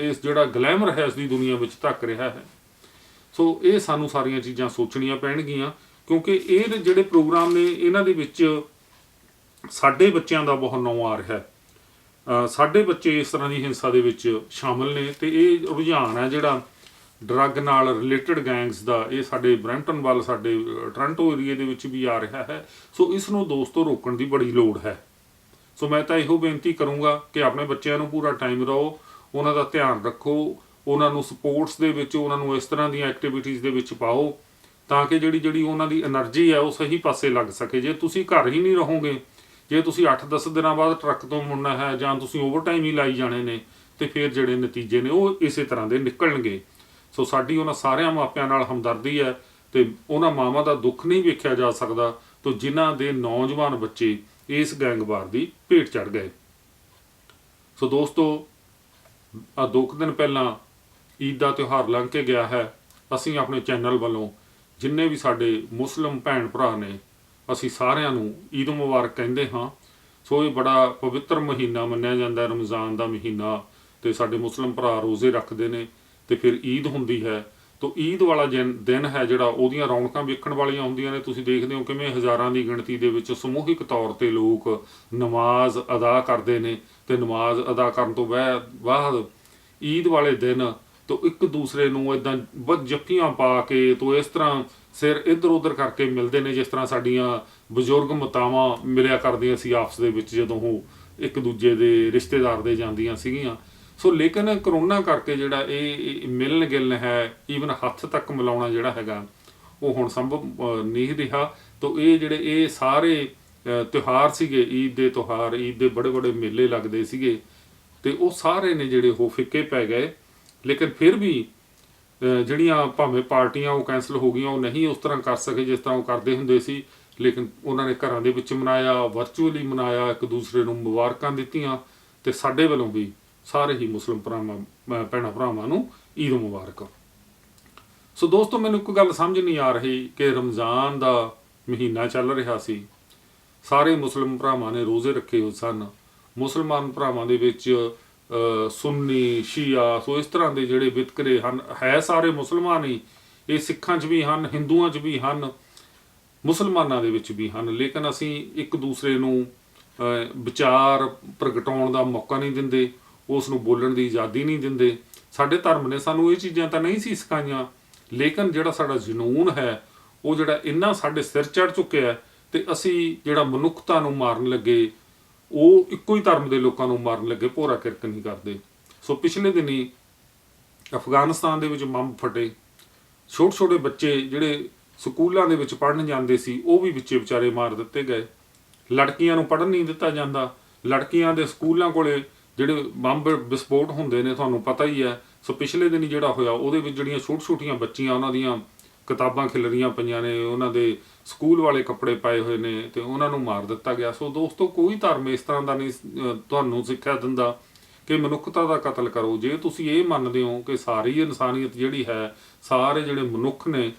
ਇਸ ਜਿਹੜਾ ਗਲੈਮਰ ਹੈ ਇਸ ਦੀ ਦੁਨੀਆ ਵਿੱਚ ਧੱਕ ਰਿਹਾ ਹੈ। ਸੋ ਇਹ ਸਾਨੂੰ ਸਾਰੀਆਂ ਚੀਜ਼ਾਂ ਸੋਚਣੀਆਂ ਪੈਣਗੀਆਂ, ਕਿਉਂਕਿ ਇਹ ਜਿਹੜੇ ਪ੍ਰੋਗਰਾਮ ਨੇ ਇਹਨਾਂ ਦੇ ਵਿੱਚ ਸਾਡੇ ਬੱਚਿਆਂ ਦਾ ਬਹੁਤ ਨਾਂ ਆ ਰਿਹਾ ਹੈ। ਸਾਡੇ ਬੱਚੇ ਇਸ ਤਰ੍ਹਾਂ ਦੀ ਹਿੰਸਾ ਦੇ ਵਿੱਚ ਸ਼ਾਮਲ ਨੇ, ਤੇ ਇਹ ਰੁਝਾਨ ਹੈ ਜਿਹੜਾ ਡਰੱਗ ਨਾਲ ਰਿਲੇਟਡ ਗੈਂਗਸ ਦਾ, ਇਹ ਸਾਡੇ ਬਰੈਂਪਟਨ ਵੱਲ, ਸਾਡੇ ਟੋਰਾਂਟੋ ਏਰੀਏ ਦੇ ਵਿੱਚ ਵੀ ਆ ਰਿਹਾ ਹੈ। ਸੋ ਇਸ ਨੂੰ ਦੋਸਤੋ ਰੋਕਣ ਦੀ ਬੜੀ ਲੋੜ ਹੈ। ਸੋ ਮੈਂ ਤਾਂ ਇਹੋ ਬੇਨਤੀ ਕਰੂੰਗਾ ਕਿ ਆਪਣੇ ਬੱਚਿਆਂ ਨੂੰ ਪੂਰਾ ਟਾਈਮ ਦਿਓ, ਉਹਨਾਂ ਦਾ ਧਿਆਨ ਰੱਖੋ, ਉਹਨਾਂ ਨੂੰ ਸਪੋਰਟਸ ਦੇ ਵਿੱਚ, ਉਹਨਾਂ ਨੂੰ ਇਸ ਤਰ੍ਹਾਂ ਦੀਆਂ ਐਕਟੀਵਿਟੀਜ਼ ਦੇ ਵਿੱਚ ਪਾਓ, ਤਾਂ ਕਿ ਜਿਹੜੀ ਉਹਨਾਂ ਦੀ એનર્ਜੀ ਹੈ ਉਹ ਸਹੀ ਪਾਸੇ ਲੱਗ ਸਕੇ। ਜੇ ਤੁਸੀਂ ਘਰ ਹੀ ਨਹੀਂ ਰਹੋਗੇ, ਜੇ ਤੁਸੀਂ 8-10 ਦਿਨਾਂ ਬਾਅਦ ਟਰੱਕ ਤੋਂ ਮੁੜਨਾ ਹੈ, ਜਾਂ ਤੁਸੀਂ ਓਵਰ ਟਾਈਮ ਹੀ ਲਾਈ ਜਾਣੇ ਨੇ, ਤੇ ਫਿਰ ਜਿਹੜੇ ਨਤੀਜੇ ਨੇ ਉਹ ਇਸੇ ਤਰ੍ਹਾਂ ਦੇ ਨਿਕਲਣਗੇ। ਸੋ ਸਾਡੀ ਉਹਨਾਂ ਸਾਰਿਆਂ ਮਾਪਿਆਂ ਨਾਲ ਹਮਦਰਦੀ ਹੈ, ਤੇ ਉਹਨਾਂ ਮਾਵਾਂ ਦਾ ਦੁੱਖ ਨਹੀਂ ਵੇਖਿਆ ਜਾ ਸਕਦਾ ਤੋਂ ਜਿਨ੍ਹਾਂ ਦੇ ਨੌਜਵਾਨ ਬੱਚੇ ਇਸ ਗੈਂਗਵਾਰ ਦੀ ਭੇਟ ਚੜ੍ਹ ਗਏ। ਸੋ ਦੋਸਤੋ, ਆ 2 ਦਿਨ ਪਹਿਲਾਂ ਈਦ ਦਾ ਤਿਉਹਾਰ ਲੰਘ ਕੇ ਗਿਆ ਹੈ। ਅਸੀਂ ਆਪਣੇ ਚੈਨਲ ਵੱਲੋਂ ਜਿੰਨੇ ਵੀ ਸਾਡੇ ਮੁਸਲਿਮ ਭੈਣ ਭਰਾ ਨੇ, ਅਸੀਂ ਸਾਰਿਆਂ ਨੂੰ ਈਦ ਮੁਬਾਰਕ ਕਹਿੰਦੇ ਹਾਂ। ਸੋ ਇਹ ਬੜਾ ਪਵਿੱਤਰ ਮਹੀਨਾ ਮੰਨਿਆ ਜਾਂਦਾ, ਰਮਜ਼ਾਨ ਦਾ ਮਹੀਨਾ, ਤੇ ਸਾਡੇ ਮੁਸਲਿਮ ਭਰਾ ਰੋਜ਼ੇ ਰੱਖਦੇ ਨੇ, ਤੇ ਫਿਰ ਈਦ ਹੁੰਦੀ ਹੈ। ਤੋ ਈਦ ਵਾਲਾ ਦਿਨ ਹੈ ਜਿਹੜਾ, ਉਹਦੀਆਂ ਰੌਣਕਾਂ ਵੇਖਣ ਵਾਲੀਆਂ ਹੁੰਦੀਆਂ ਨੇ। ਤੁਸੀਂ ਦੇਖਦੇ ਹੋ ਕਿਵੇਂ ਹਜ਼ਾਰਾਂ ਦੀ ਗਿਣਤੀ ਦੇ ਵਿੱਚ ਸਮੂਹਿਕ ਤੌਰ ਤੇ ਲੋਕ ਨਮਾਜ਼ ਅਦਾ ਕਰਦੇ ਨੇ, ਤੇ ਨਮਾਜ਼ ਅਦਾ ਕਰਨ ਤੋਂ ਬਾਅਦ ਈਦ ਵਾਲੇ ਦਿਨ ਤੋਂ ਇੱਕ ਦੂਸਰੇ ਨੂੰ ਇੱਦਾਂ ਜੱਫੀਆਂ ਪਾ ਕੇ, ਤੋਂ ਇਸ ਤਰ੍ਹਾਂ ਸਿਰ ਇੱਧਰ ਉੱਧਰ ਕਰਕੇ ਮਿਲਦੇ ਨੇ, ਜਿਸ ਤਰ੍ਹਾਂ ਸਾਡੀਆਂ ਬਜ਼ੁਰਗ ਮਾਤਾਵਾਂ ਮਿਲਿਆ ਕਰਦੀਆਂ ਸੀ ਆਪਸ ਦੇ ਵਿੱਚ ਜਦੋਂ ਉਹ ਇੱਕ ਦੂਜੇ ਦੇ ਰਿਸ਼ਤੇਦਾਰ ਦੇ ਜਾਂਦੀਆਂ ਸੀਗੀਆਂ। ਸੋ ਲੇਕਿਨ ਕਰੋਨਾ ਕਰਕੇ ਜਿਹੜਾ ਇਹ ਮਿਲਣ ਗਿਲਣ ਹੈ, ਈਵਨ ਹੱਥ ਤੱਕ ਮਿਲਾਉਣਾ ਜਿਹੜਾ ਹੈਗਾ, ਉਹ ਹੁਣ ਸੰਭਵ ਨਹੀਂ ਰਿਹਾ। ਤੋ ਇਹ ਸਾਰੇ ਤਿਉਹਾਰ ਸੀਗੇ, ਈਦ ਦੇ ਤਿਉਹਾਰ, ਈਦ ਦੇ ਬੜੇ ਬੜੇ ਮੇਲੇ ਲੱਗਦੇ ਸੀਗੇ, ਤੇ ਉਹ ਸਾਰੇ ਨੇ ਜਿਹੜੇ ਉਹ ਫਿੱਕੇ ਪੈ ਗਏ। ਲੇਕਿਨ ਫਿਰ ਵੀ ਜਿਹੜੀਆਂ ਭਾਵੇਂ ਪਾਰਟੀਆਂ ਉਹ ਕੈਂਸਲ ਹੋ ਗਈਆਂ, ਉਹ ਨਹੀਂ ਉਸ ਤਰ੍ਹਾਂ ਕਰ ਸਕੇ ਜਿਸ ਤਰ੍ਹਾਂ ਉਹ ਕਰਦੇ ਹੁੰਦੇ ਸੀ। ਲੇਕਿਨ ਉਹਨਾਂ ਨੇ ਘਰਾਂ ਦੇ ਵਿੱਚ ਮਨਾਇਆ, ਵਰਚੁਅਲੀ ਮਨਾਇਆ, ਇੱਕ ਦੂਸਰੇ ਨੂੰ ਮੁਬਾਰਕਾਂ ਦਿੱਤੀਆਂ, ਤੇ ਸਾਡੇ ਵੱਲੋਂ ਵੀ ਸਾਰੇ ਹੀ ਮੁਸਲਿਮ ਭੈਣਾਂ ਭਰਾਵਾਂ ਨੂੰ ਈਦ ਮੁਬਾਰਕ। ਸੋ ਦੋਸਤੋ, ਮੈਨੂੰ ਇੱਕ ਗੱਲ ਸਮਝ ਨਹੀਂ ਆ ਰਹੀ ਕਿ ਰਮਜ਼ਾਨ ਦਾ ਮਹੀਨਾ ਚੱਲ ਰਿਹਾ ਸੀ, ਸਾਰੇ ਮੁਸਲਿਮ ਭਰਾਵਾਂ ਨੇ ਰੋਜ਼ੇ ਰੱਖੇ ਹੋਏ ਸਨ। ਮੁਸਲਮਾਨ ਭਰਾਵਾਂ ਦੇ ਵਿੱਚ ਸੁੰਨੀ, ਸ਼ੀਆ, ਸੋ ਇਸ ਤਰ੍ਹਾਂ ਦੇ ਜਿਹੜੇ ਵਿਤਕਰੇ ਹਨ, ਹੈ ਸਾਰੇ ਮੁਸਲਮਾਨ ਹੀ, ਇਹ ਸਿੱਖਾਂ 'ਚ ਵੀ ਹਨ, ਹਿੰਦੂਆਂ 'ਚ ਵੀ ਹਨ, ਮੁਸਲਮਾਨਾਂ ਦੇ ਵਿੱਚ ਵੀ ਹਨ। ਲੇਕਿਨ ਅਸੀਂ ਇੱਕ ਦੂਸਰੇ ਨੂੰ ਵਿਚਾਰ ਪ੍ਰਗਟਾਉਣ ਦਾ ਮੌਕਾ ਨਹੀਂ ਦਿੰਦੇ, ਉਸ ਨੂੰ ਬੋਲਣ ਦੀ ਆਜ਼ਾਦੀ ਨਹੀਂ ਦਿੰਦੇ। ਸਾਡੇ ਧਰਮ ਨੇ ਸਾਨੂੰ ਇਹ ਚੀਜ਼ਾਂ ਤਾਂ ਨਹੀਂ ਸੀ ਸਿਖਾਈਆਂ, ਲੇਕਿਨ ਜਿਹੜਾ ਸਾਡਾ ਜਨੂਨ ਹੈ ਉਹ ਜਿਹੜਾ ਇੰਨਾ ਸਾਡੇ ਸਿਰ ਚੜ੍ਹ ਚੁੱਕਿਆ, ਤੇ ਅਸੀਂ ਜਿਹੜਾ ਮਨੁੱਖਤਾ ਨੂੰ ਮਾਰਨ ਲੱਗੇ, ਉਹ ਇੱਕੋ ਹੀ ਧਰਮ ਦੇ ਲੋਕਾਂ ਨੂੰ ਮਾਰਨ ਲੱਗੇ, ਭੋਰਾ ਕਿਰਕ ਨਹੀਂ ਕਰਦੇ। ਸੋ ਪਿਛਲੇ ਦਿਨੀ ਅਫਗਾਨਿਸਤਾਨ ਦੇ ਵਿੱਚ ਬੰਬ ਫਟੇ, ਛੋਟੇ ਛੋਟੇ ਬੱਚੇ ਜਿਹੜੇ ਸਕੂਲਾਂ ਦੇ ਵਿੱਚ ਪੜ੍ਹਨ ਜਾਂਦੇ ਸੀ, ਉਹ ਵੀ ਵਿੱਚੇ ਵਿਚਾਰੇ ਮਾਰ ਦਿੱਤੇ ਗਏ। ਲੜਕੀਆਂ ਨੂੰ ਪੜ੍ਹਨ ਨਹੀਂ ਦਿੱਤਾ ਜਾਂਦਾ, ਲੜਕੀਆਂ ਦੇ ਸਕੂਲਾਂ ਕੋਲੇ ਜਿਹੜੇ ਬੰਬ ਵਿਸਫੋਟ ਹੁੰਦੇ ਨੇ, ਤੁਹਾਨੂੰ ਪਤਾ ਹੀ ਹੈ। ਸੋ ਪਿਛਲੇ ਦਿਨ ਜਿਹੜਾ ਹੋਇਆ, ਉਹਦੇ ਵਿੱਚ ਜਿਹੜੀਆਂ ਛੋਟੀਆਂ ਛੋਟੀਆਂ ਬੱਚੀਆਂ, ਉਹਨਾਂ ਦੀਆਂ ਕਿਤਾਬਾਂ ਖਿਲਰੀਆਂ ਪਈਆਂ ਨੇ, ਉਹਨਾਂ ਦੇ ਸਕੂਲ ਵਾਲੇ ਕੱਪੜੇ ਪਾਏ ਹੋਏ ਨੇ, ਤੇ ਉਹਨਾਂ ਨੂੰ ਮਾਰ ਦਿੱਤਾ ਗਿਆ। ਸੋ ਦੋਸਤੋ, ਕੋਈ ਧਰਮ ਇਸ ਤਰ੍ਹਾਂ ਦਾ ਨਹੀਂ ਤੁਹਾਨੂੰ ਸਿੱਖਿਆ ਦਿੰਦਾ ਕਿ ਮਨੁੱਖਤਾ ਦਾ ਕਤਲ ਕਰੋ। ਜੇ ਤੁਸੀਂ ਇਹ ਮੰਨਦੇ ਹੋ ਕਿ ਸਾਰੀ ਇਨਸਾਨੀਅਤ ਜਿਹੜੀ ਹੈ, ਸਾਰੇ ਜਿਹੜੇ ਮਨੁੱਖ ਨੇ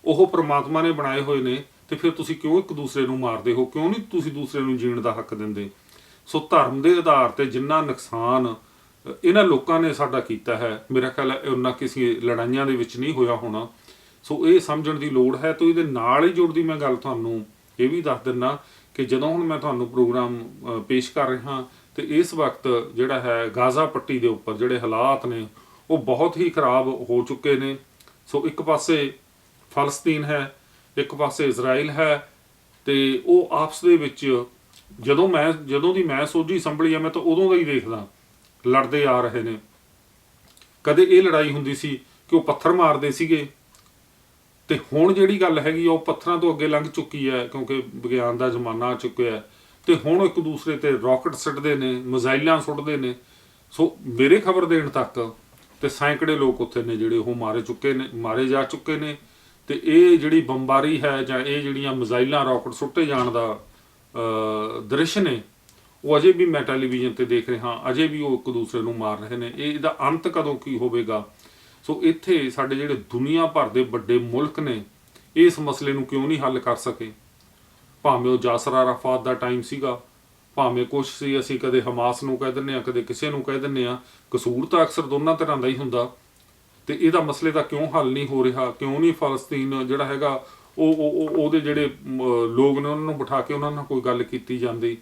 ਉਹ ਪ੍ਰਮਾਤਮਾ ਨੇ ਬਣਾਏ ਹੋਏ ਨੇ, ਤੇ ਫਿਰ ਤੁਸੀਂ ਕਿਉਂ ਇੱਕ ਦੂਸਰੇ ਨੂੰ ਮਾਰਦੇ ਹੋ? ਕਿਉਂ ਨਹੀਂ ਤੁਸੀਂ ਦੂਸਰੇ ਨੂੰ ਜੀਣ ਦਾ ਹੱਕ ਦਿੰਦੇ? ਸੋ ਧਰਮ ਦੇ ਆਧਾਰ ਤੇ ਜਿੰਨਾ ਨੁਕਸਾਨ ਇਹਨਾਂ ਲੋਕਾਂ ਨੇ ਸਾਡਾ ਕੀਤਾ ਹੈ, ਮੇਰਾ ਖਿਆਲ ਹੈ ਉਹਨਾਂ ਕਿਸੇ ਲੜਾਈਆਂ ਦੇ ਵਿੱਚ ਨਹੀਂ ਹੋਇਆ ਹੋਣਾ, ਸੋ ਇਹ ਸਮਝਣ ਦੀ ਲੋੜ ਹੈ। तो ਇਹਦੇ ਨਾਲ ਹੀ ਜੁੜਦੀ ਮੈਂ ਗੱਲ ਤੁਹਾਨੂੰ ਇਹ ਵੀ ਦੱਸ ਦਿੰਦਾ ਕਿ ਜਦੋਂ ਹੁਣ ਮੈਂ ਤੁਹਾਨੂੰ ਪ੍ਰੋਗਰਾਮ ਪੇਸ਼ ਕਰ ਰਿਹਾ ਤੇ ਇਸ ਵਕਤ ਜਿਹੜਾ ਹੈ ਗਾਜ਼ਾ ਪੱਟੀ ਦੇ ਉੱਪਰ ਜਿਹੜੇ ਹਾਲਾਤ ਨੇ ਉਹ ਬਹੁਤ ਹੀ ਖਰਾਬ ਹੋ ਚੁੱਕੇ ਨੇ। ਸੋ ਇੱਕ ਪਾਸੇ ਫਲਸਤੀਨ ਹੈ, ਇੱਕ ਪਾਸੇ ਇਜ਼ਰਾਈਲ ਹੈ, ਤੇ ਉਹ ਆਪਸ ਦੇ ਵਿੱਚ ਜਦੋਂ ਦੀ ਮੈਂ ਸੋਝੀ ਸੰਭਲੀ ਆ ਮੈਂ ਤਾਂ ਉਦੋਂ ਦਾ ਹੀ ਦੇਖਦਾ ਲੜਦੇ ਆ ਰਹੇ ਨੇ। ਕਦੇ ਇਹ ਲੜਾਈ ਹੁੰਦੀ ਸੀ ਕਿ ਉਹ ਪੱਥਰ ਮਾਰਦੇ ਸੀਗੇ, ਤੇ ਹੁਣ ਜਿਹੜੀ ਗੱਲ ਹੈਗੀ ਉਹ ਪੱਥਰਾਂ ਤੋਂ ਅੱਗੇ ਲੰਘ ਚੁੱਕੀ ਹੈ ਕਿਉਂਕਿ ਵਿਗਿਆਨ ਦਾ ਜ਼ਮਾਨਾ ਆ ਚੁੱਕਿਆ ਤੇ ਹੁਣ ਇੱਕ ਦੂਸਰੇ ਤੇ ਰਾਕਟ ਸੁੱਟਦੇ ਨੇ, ਮਿਜ਼ਾਈਲਾਂ ਸੁੱਟਦੇ ਨੇ। ਸੋ ਮੇਰੇ ਖਬਰ ਦੇਣ ਤੱਕ ਤੇ ਸੈਂਕੜੇ ਲੋਕ ਉੱਥੇ ਨੇ ਜਿਹੜੇ ਉਹ ਮਾਰੇ ਜਾ ਚੁੱਕੇ ਨੇ। ਤੇ ਇਹ ਜਿਹੜੀ ਬੰਬਾਰੀ ਹੈ ਜਾਂ ਇਹ ਜਿਹੜੀਆਂ ਮਿਜ਼ਾਈਲਾਂ ਰਾਕਟ ਸੁੱਟੇ ਜਾਣ ਦਾ ਦ੍ਰਿਸ਼ ਨੇ ਉਹ ਅਜੇ ਵੀ ਮੈਂ ਟੈਲੀਵਿਜ਼ਨ ਤੇ ਦੇਖ ਰਿਹਾ, ਅਜੇ ਵੀ ਉਹ ਇੱਕ ਦੂਸਰੇ ਨੂੰ ਮਾਰ ਰਹੇ ਨੇ। ਇਹਦਾ ਅੰਤ ਕਦੋਂ ਕੀ ਹੋਵੇਗਾ? ਸੋ ਇੱਥੇ ਸਾਡੇ ਜਿਹੜੇ ਦੁਨੀਆ ਭਰ ਦੇ ਵੱਡੇ ਮੁਲਕ ਨੇ ਇਸ ਮਸਲੇ ਨੂੰ ਕਿਉਂ ਨਹੀਂ ਹੱਲ ਕਰ ਸਕੇ? ਭਾਵੇਂ ਉਹ ਯਾਸਰ ਅਰਾਫਾਤ ਦਾ ਟਾਈਮ ਸੀਗਾ, ਭਾਵੇਂ ਕੁਛ ਸੀ, ਅਸੀਂ ਕਦੇ ਹਮਾਸ ਨੂੰ ਕਹਿ ਦਿੰਦੇ ਹਾਂ, ਕਦੇ ਕਿਸੇ ਨੂੰ ਕਹਿ ਦਿੰਦੇ ਹਾਂ। ਕਸੂਰ ਤਾਂ ਅਕਸਰ ਦੋਨਾਂ ਤਰ੍ਹਾਂ ਦਾ ਹੀ ਹੁੰਦਾ। ਤੇ ਇਹਦਾ ਮਸਲੇ ਦਾ ਕਿਉਂ ਹੱਲ ਨਹੀਂ ਹੋ ਰਿਹਾ? ਕਿਉਂ ਨਹੀਂ ਫਲਸਤੀਨ ਜਿਹੜਾ ਹੈਗਾ ਉਹਦੇ ਜਿਹੜੇ ਲੋਕ ਨੇ ਉਹਨਾਂ ਨੂੰ ਬਿਠਾ ਕੇ ਉਹਨਾਂ ਨਾਲ ਕੋਈ ਗੱਲ ਕੀਤੀ ਜਾਂਦੀ?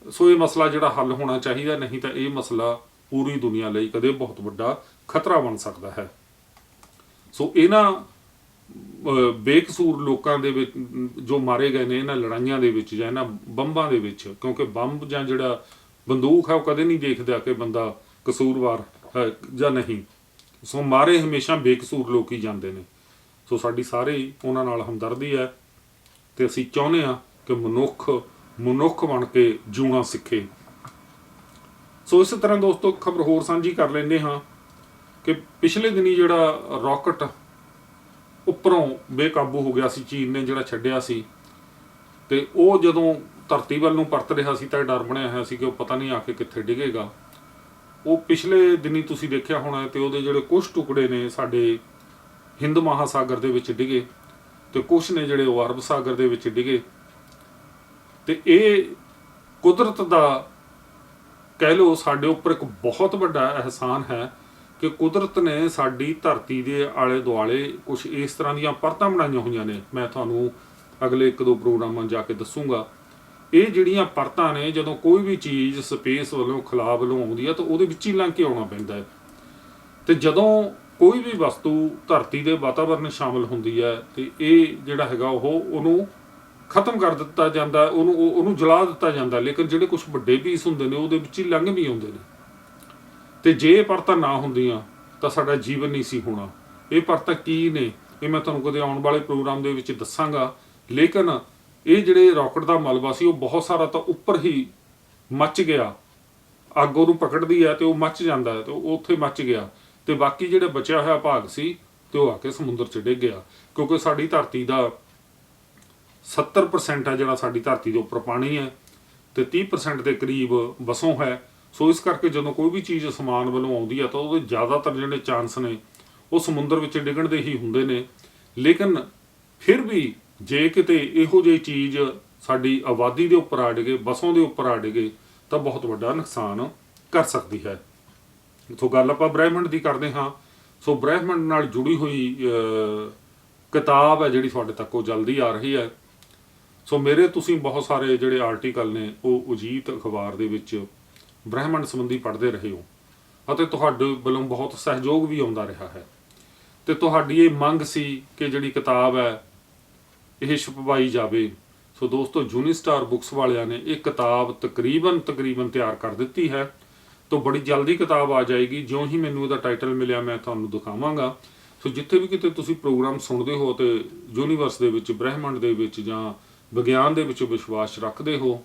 ਸੋ ਇਹ ਮਸਲਾ ਜਿਹੜਾ ਹੱਲ ਹੋਣਾ ਚਾਹੀਦਾ, ਨਹੀਂ ਤਾਂ ਇਹ ਮਸਲਾ ਪੂਰੀ ਦੁਨੀਆ ਲਈ ਕਦੇ ਬਹੁਤ ਵੱਡਾ ਖਤਰਾ ਬਣ ਸਕਦਾ ਹੈ। ਸੋ ਇਹਨਾਂ ਬੇਕਸੂਰ ਲੋਕਾਂ ਦੇ ਵਿੱਚ ਜੋ ਮਾਰੇ ਗਏ ਨੇ ਇਹਨਾਂ ਲੜਾਈਆਂ ਦੇ ਵਿੱਚ ਜਾਂ ਇਹਨਾਂ ਬੰਬਾਂ ਦੇ ਵਿੱਚ, ਕਿਉਂਕਿ ਬੰਬ ਜਾਂ ਜਿਹੜਾ ਬੰਦੂਕ ਹੈ ਉਹ ਕਦੇ ਨਹੀਂ ਦੇਖਦਾ ਕਿ ਬੰਦਾ ਕਸੂਰਵਾਰ ਹੈ ਜਾਂ ਨਹੀਂ। ਸੋ ਮਾਰੇ ਹਮੇਸ਼ਾ ਬੇਕਸੂਰ ਲੋਕ ਹੀ ਜਾਂਦੇ ਨੇ। ਸੋ ਸਾਡੀ ਸਾਰੇ ਉਹਨਾਂ ਨਾਲ ਹਮਦਰਦੀ ਹੈ ਤੇ ਅਸੀਂ ਚਾਹੁੰਦੇ ਹਾਂ ਕਿ ਮਨੁੱਖ ਬਣ ਕੇ ਜਿਉਣਾ ਸਿੱਖੇ। ਸੋ ਇਸੇ ਤਰ੍ਹਾਂ ਦੋਸਤੋ ਖਬਰ ਹੋਰ ਸਾਂਝੀ ਕਰ ਲੈਂਦੇ ਹਾਂ ਕਿ ਪਿਛਲੇ ਦਿਨੀ ਜਿਹੜਾ ਰਾਕਟ ਉੱਪਰੋਂ ਬੇਕਾਬੂ ਹੋ ਗਿਆ ਸੀ, ਚੀਨ ਨੇ ਜਿਹੜਾ ਛੱਡਿਆ ਸੀ, ਤੇ ਉਹ ਜਦੋਂ ਧਰਤੀ ਵੱਲ ਨੂੰ ਪਰਤ ਰਿਹਾ ਸੀ ਤਾਂ ਡਰ ਬਣਿਆ ਹੋਇਆ ਸੀ ਕਿ ਉਹ ਪਤਾ ਨਹੀਂ ਆ ਕੇ ਕਿੱਥੇ ਡਿੱਗੇਗਾ। ਉਹ ਪਿਛਲੇ ਦਿਨੀ ਤੁਸੀਂ ਦੇਖਿਆ ਹੋਣਾ ਤੇ ਉਹਦੇ ਜਿਹੜੇ ਕੁਝ ਟੁਕੜੇ ਨੇ ਸਾਡੇ ਹਿੰਦ ਮਹਾਸਾਗਰ ਦੇ ਵਿੱਚ ਡਿੱਗੇ ਤੇ ਕੁਝ ਨੇ ਜਿਹੜੇ ਉਹ ਅਰਬ ਸਾਗਰ ਦੇ ਵਿੱਚ ਡਿੱਗੇ। ਤੇ ਇਹ ਕੁਦਰਤ ਦਾ ਕਹਿ ਲਓ ਸਾਡੇ ਉੱਪਰ ਇੱਕ ਬਹੁਤ ਵੱਡਾ ਅਹਿਸਾਨ ਹੈ ਕਿ ਕੁਦਰਤ ਨੇ ਸਾਡੀ ਧਰਤੀ ਦੇ ਆਲੇ ਦੁਆਲੇ ਕੁਝ ਇਸ ਤਰ੍ਹਾਂ ਦੀਆਂ ਪਰਤਾਂ ਬਣਾਈਆਂ ਹੋਈਆਂ ਨੇ। ਮੈਂ ਤੁਹਾਨੂੰ ਅਗਲੇ ਇੱਕ ਦੋ ਪ੍ਰੋਗਰਾਮਾਂ ਜਾ ਕੇ ਦੱਸੂਗਾ। ਇਹ ਜਿਹੜੀਆਂ ਪਰਤਾਂ ਨੇ, ਜਦੋਂ ਕੋਈ ਵੀ ਚੀਜ਼ ਸਪੇਸ ਵੱਲੋਂ ਖਲਾ ਵੱਲੋਂ ਆਉਂਦੀ ਹੈ ਤਾਂ ਉਹਦੇ ਵਿੱਚ ਹੀ ਲੰਘ ਕੇ ਆਉਣਾ ਪੈਂਦਾ ਹੈ। ਤੇ ਜਦੋਂ ਕੋਈ ਵੀ ਵਸਤੂ ਧਰਤੀ ਦੇ ਵਾਤਾਵਰਨ ਸ਼ਾਮਲ ਹੁੰਦੀ ਹੈ ਤੇ ਇਹ ਜਿਹੜਾ ਹੈਗਾ ਉਹਨੂੰ ਖਤਮ ਕਰ ਦਿੱਤਾ ਜਾਂਦਾ, ਉਹਨੂੰ ਜਲਾ ਦਿੱਤਾ ਜਾਂਦਾ। ਲੇਕਿਨ ਜਿਹੜੇ ਕੁਝ ਵੱਡੇ ਪੀਸ ਹੁੰਦੇ ਨੇ ਉਹਦੇ ਵਿੱਚ ਹੀ ਲੰਘ ਵੀ ਆਉਂਦੇ ਨੇ। ਤੇ ਜੇ ਇਹ ਪਰਤਾਂ ਨਾ ਹੁੰਦੀਆਂ ਤਾਂ ਸਾਡਾ ਜੀਵਨ ਨਹੀਂ ਸੀ ਹੋਣਾ। ਇਹ ਪਰਤਾਂ ਕੀ ਨੇ ਇਹ ਮੈਂ ਤੁਹਾਨੂੰ ਕਦੇ ਆਉਣ ਵਾਲੇ ਪ੍ਰੋਗਰਾਮ ਦੇ ਵਿੱਚ ਦੱਸਾਂਗਾ। ਲੇਕਿਨ ਇਹ ਜਿਹੜੇ ਰਾਕਟ ਦਾ ਮਲਬਾ ਸੀ ਉਹ ਬਹੁਤ ਸਾਰਾ ਤਾਂ ਉੱਪਰ ਹੀ ਮੱਚ ਗਿਆ। ਅੱਗ ਉਹਨੂੰ ਪਕੜਦੀ ਹੈ ਤੇ ਉਹ ਮੱਚ ਜਾਂਦਾ ਹੈ ਤੇ ਉਹ ਉੱਥੇ ਮੱਚ ਗਿਆ, ਤੇ ਬਾਕੀ ਜਿਹੜੇ ਬਚਿਆ ਹੋਇਆ ਭਾਗ ਸੀ ਤੇ ਉਹ ਆ ਕੇ ਸਮੁੰਦਰ 'ਚ ਡਿੱਗ ਗਿਆ। ਕਿਉਂਕਿ ਸਾਡੀ ਧਰਤੀ ਦਾ 70% ਹੈ ਜਿਹੜਾ ਸਾਡੀ ਧਰਤੀ ਦੇ ਉੱਪਰ ਪਾਣੀ ਹੈ ਤੇ 30% ਦੇ ਕਰੀਬ ਵਸੋਂ ਹੈ। ਸੋ ਇਸ ਕਰਕੇ ਜਦੋਂ ਕੋਈ ਵੀ ਚੀਜ਼ ਅਸਮਾਨ ਵੱਲੋਂ ਆਉਂਦੀ ਹੈ ਤਾਂ ਉਹਦੇ ਜ਼ਿਆਦਾਤਰ ਜਿਹੜੇ ਚਾਂਸ ਨੇ ਉਹ ਸਮੁੰਦਰ ਵਿੱਚ ਡਿੱਗਣ ਦੇ ਹੀ ਹੁੰਦੇ ਨੇ। ਲੇਕਿਨ ਫਿਰ ਵੀ ਜੇ ਕਿਤੇ ਇਹੋ ਜਿਹੀ ਚੀਜ਼ ਸਾਡੀ ਆਬਾਦੀ ਦੇ ਉੱਪਰ ਆ ਡਿੱਗੇ, ਵਸੋਂ ਦੇ ਉੱਪਰ ਆ ਡਿੱਗੇ, ਤਾਂ ਬਹੁਤ ਵੱਡਾ ਨੁਕਸਾਨ ਕਰ ਸਕਦੀ ਹੈ। ਇੱਥੋਂ ਗੱਲ ਆਪਾਂ ਬ੍ਰਹਿਮੰਡ ਦੀ ਕਰਦੇ ਹਾਂ। ਸੋ ਬ੍ਰਹਿਮੰਡ ਨਾਲ ਜੁੜੀ ਹੋਈ ਕਿਤਾਬ ਹੈ ਜਿਹੜੀ ਤੁਹਾਡੇ ਤੱਕ ਉਹ ਜਲਦੀ ਆ ਰਹੀ ਹੈ। ਸੋ ਮੇਰੇ ਤੁਸੀਂ ਬਹੁਤ ਸਾਰੇ ਜਿਹੜੇ ਆਰਟੀਕਲ ਨੇ ਉਹ ਅਜੀਤ ਅਖਬਾਰ ਦੇ ਵਿੱਚ ਬ੍ਰਹਿਮੰਡ ਸੰਬੰਧੀ ਪੜ੍ਹਦੇ ਰਹੇ ਹੋ ਅਤੇ ਤੁਹਾਡੇ ਵੱਲੋਂ ਬਹੁਤ ਸਹਿਯੋਗ ਵੀ ਆਉਂਦਾ ਰਿਹਾ ਹੈ। ਤੇ ਤੁਹਾਡੀ ਇਹ ਮੰਗ ਸੀ ਕਿ ਜਿਹੜੀ ਕਿਤਾਬ ਹੈ ਇਹ ਛਪਵਾਈ ਜਾਵੇ। ਸੋ ਦੋਸਤੋ ਯੂਨੀਸਟਾਰ ਬੁੱਕਸ ਵਾਲਿਆਂ ਨੇ ਇਹ ਕਿਤਾਬ ਤਕਰੀਬਨ ਤਿਆਰ ਕਰ ਦਿੱਤੀ ਹੈ। ਤਾਂ ਬੜੀ ਜਲਦੀ ਕਿਤਾਬ ਆ ਜਾਏਗੀ। ਜਿਉਂ ਹੀ ਮੈਨੂੰ ਇਹਦਾ ਟਾਈਟਲ ਮਿਲਿਆ ਮੈਂ ਤੁਹਾਨੂੰ ਦਿਖਾਵਾਂਗਾ। ਸੋ ਜਿੱਥੇ ਵੀ ਕਿਤੇ ਤੁਸੀਂ ਪ੍ਰੋਗਰਾਮ ਸੁਣਦੇ ਹੋ ਤੇ ਯੂਨੀਵਰਸ ਦੇ ਵਿੱਚ, ਬ੍ਰਹਿਮੰਡ ਦੇ ਵਿੱਚ ਜਾਂ ਵਿਗਿਆਨ ਦੇ ਵਿੱਚ ਵਿਸ਼ਵਾਸ ਰੱਖਦੇ ਹੋ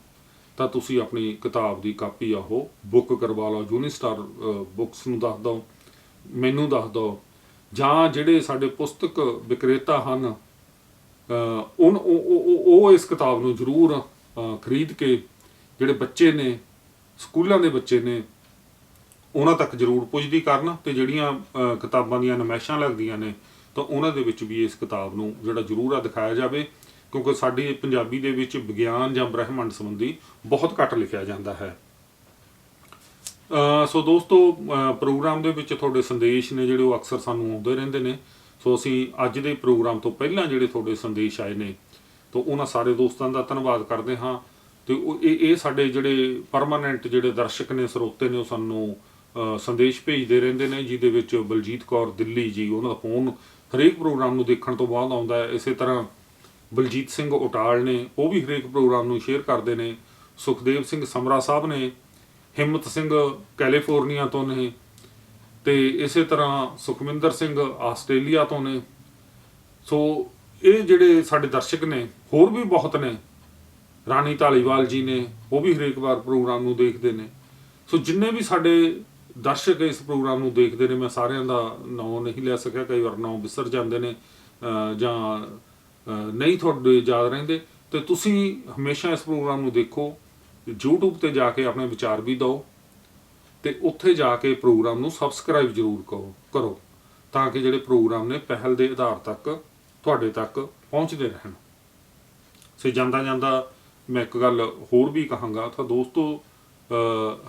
ਤਾਂ ਤੁਸੀਂ ਆਪਣੀ ਕਿਤਾਬ ਦੀ ਕਾਪੀ ਆ ਉਹ ਬੁੱਕ ਕਰਵਾ ਲਓ। ਯੂਨੀਸਟਾਰ ਬੁੱਕਸ ਨੂੰ ਦੱਸ ਦਿਓ, ਮੈਨੂੰ ਦੱਸ ਦਿਓ, ਜਾਂ ਜਿਹੜੇ ਸਾਡੇ ਪੁਸਤਕ ਵਿਕਰੇਤਾ ਹਨ ਉਹ ਇਸ ਕਿਤਾਬ ਨੂੰ ਜ਼ਰੂਰ ਖਰੀਦ ਕੇ ਜਿਹੜੇ ਬੱਚੇ ਨੇ, ਸਕੂਲਾਂ ਦੇ ਬੱਚੇ ਨੇ, ਉਹਨਾਂ ਤੱਕ ਜ਼ਰੂਰ ਪੁੱਜਦੀ ਕਰਨ। ਤੇ ਜਿਹੜੀਆਂ ਕਿਤਾਬਾਂ ਦੀਆਂ ਨੁਮਾਇਸ਼ਾਂ ਲੱਗਦੀਆਂ ਨੇ ਤਾਂ ਉਹਨਾਂ ਦੇ ਵਿੱਚ ਵੀ ਇਸ ਕਿਤਾਬ ਨੂੰ ਜਿਹੜਾ ਜ਼ਰੂਰ ਦਿਖਾਇਆ ਜਾਵੇ, ਕਿਉਂਕਿ ਸਾਡੀ ਪੰਜਾਬੀ ਦੇ ਵਿੱਚ ਵਿਗਿਆਨ ਜਾਂ ਬ੍ਰਹਿਮੰਡ ਸੰਬੰਧੀ ਬਹੁਤ ਘੱਟ ਲਿਖਿਆ ਜਾਂਦਾ ਹੈ। ਸੋ ਦੋਸਤੋ ਪ੍ਰੋਗਰਾਮ ਦੇ ਵਿੱਚ ਤੁਹਾਡੇ ਸੰਦੇਸ਼ ਨੇ ਜਿਹੜੇ ਉਹ ਅਕਸਰ ਸਾਨੂੰ ਆਉਂਦੇ ਰਹਿੰਦੇ ਨੇ। ਸੋ ਅਸੀਂ ਅੱਜ ਦੇ ਪ੍ਰੋਗਰਾਮ ਤੋਂ ਪਹਿਲਾਂ ਜਿਹੜੇ ਤੁਹਾਡੇ ਸੰਦੇਸ਼ ਆਏ ਨੇ ਤਾਂ ਉਹਨਾਂ ਸਾਰੇ ਦੋਸਤਾਂ ਦਾ ਧੰਨਵਾਦ ਕਰਦੇ ਹਾਂ। ਤੇ ਇਹ ਸਾਡੇ ਜਿਹੜੇ ਪਰਮਾਨੈਂਟ ਜਿਹੜੇ ਦਰਸ਼ਕ ਨੇ, ਸਰੋਤੇ ਨੇ, ਉਹ ਸਾਨੂੰ ਸੰਦੇਸ਼ ਭੇਜਦੇ ਰਹਿੰਦੇ ਨੇ, ਜਿਹਦੇ ਵਿੱਚ ਬਲਜੀਤ ਕੌਰ ਦਿੱਲੀ ਜੀ, ਉਹਨਾਂ ਦਾ ਫੋਨ ਹਰੇਕ ਪ੍ਰੋਗਰਾਮ ਨੂੰ ਦੇਖਣ ਤੋਂ ਬਾਅਦ ਆਉਂਦਾ ਹੈ। ਇਸੇ ਤਰ੍ਹਾਂ ਬਲਜੀਤ ਸਿੰਘ ਉਟਾਲ ਨੇ, ਉਹ ਵੀ ਹਰੇਕ ਪ੍ਰੋਗਰਾਮ ਨੂੰ ਸ਼ੇਅਰ ਕਰਦੇ ਨੇ। ਸੁਖਦੇਵ ਸਿੰਘ ਸਮਰਾ ਸਾਹਿਬ ਨੇ, ਹਿੰਮਤ ਸਿੰਘ ਕੈਲੀਫੋਰਨੀਆ ਤੋਂ ਨੇ, ਤੇ ਇਸੇ ਤਰ੍ਹਾਂ ਸੁਖਮਿੰਦਰ ਸਿੰਘ ਆਸਟ੍ਰੇਲੀਆ ਤੋਂ ਨੇ। ਸੋ ਇਹ ਜਿਹੜੇ ਸਾਡੇ ਦਰਸ਼ਕ ਨੇ, ਹੋਰ ਵੀ ਬਹੁਤ ਨੇ। ਰਾਣੀ ਧਾਲੀਵਾਲ ਜੀ ਨੇ, ਉਹ ਵੀ ਹਰੇਕ ਵਾਰ ਪ੍ਰੋਗਰਾਮ ਨੂੰ ਦੇਖਦੇ ਨੇ। ਸੋ ਜਿੰਨੇ ਵੀ ਸਾਡੇ ਦਰਸ਼ਕ ਇਸ ਪ੍ਰੋਗਰਾਮ ਨੂੰ ਦੇਖਦੇ ਨੇ, ਮੈਂ ਸਾਰਿਆਂ ਦਾ ਨਾਂ ਨਹੀਂ ਲੈ ਸਕਿਆ, ਕਈ ਵਾਰ ਨਾਂ ਵਿਸਰ ਜਾਂਦੇ ਨੇ ਜਾਂ ਨਹੀਂ ਤੁਹਾਡੇ ਯਾਦ ਰਹਿੰਦੇ। ਤੇ ਤੁਸੀਂ ਹਮੇਸ਼ਾ ਇਸ ਪ੍ਰੋਗਰਾਮ ਨੂੰ ਦੇਖੋ, YouTube ਤੇ ਜਾ ਕੇ ਆਪਣੇ ਵਿਚਾਰ ਵੀ ਦਿਓ, ਤੇ ਉੱਥੇ ਜਾ ਕੇ ਪ੍ਰੋਗਰਾਮ ਨੂੰ ਸਬਸਕ੍ਰਾਈਬ ਜ਼ਰੂਰ ਕਰੋ ਤਾਂ ਕਿ ਜਿਹੜੇ ਪ੍ਰੋਗਰਾਮ ਨੇ ਪਹਿਲ ਦੇ ਆਧਾਰ ਤੱਕ ਤੁਹਾਡੇ ਤੱਕ ਪਹੁੰਚਦੇ ਰਹਿਣ। ਸੋ ਜਾਂਦਾ ਮੈਂ ਇੱਕ ਗੱਲ ਹੋਰ ਵੀ ਕਹਾਂਗਾ ਤਾਂ ਦੋਸਤੋ,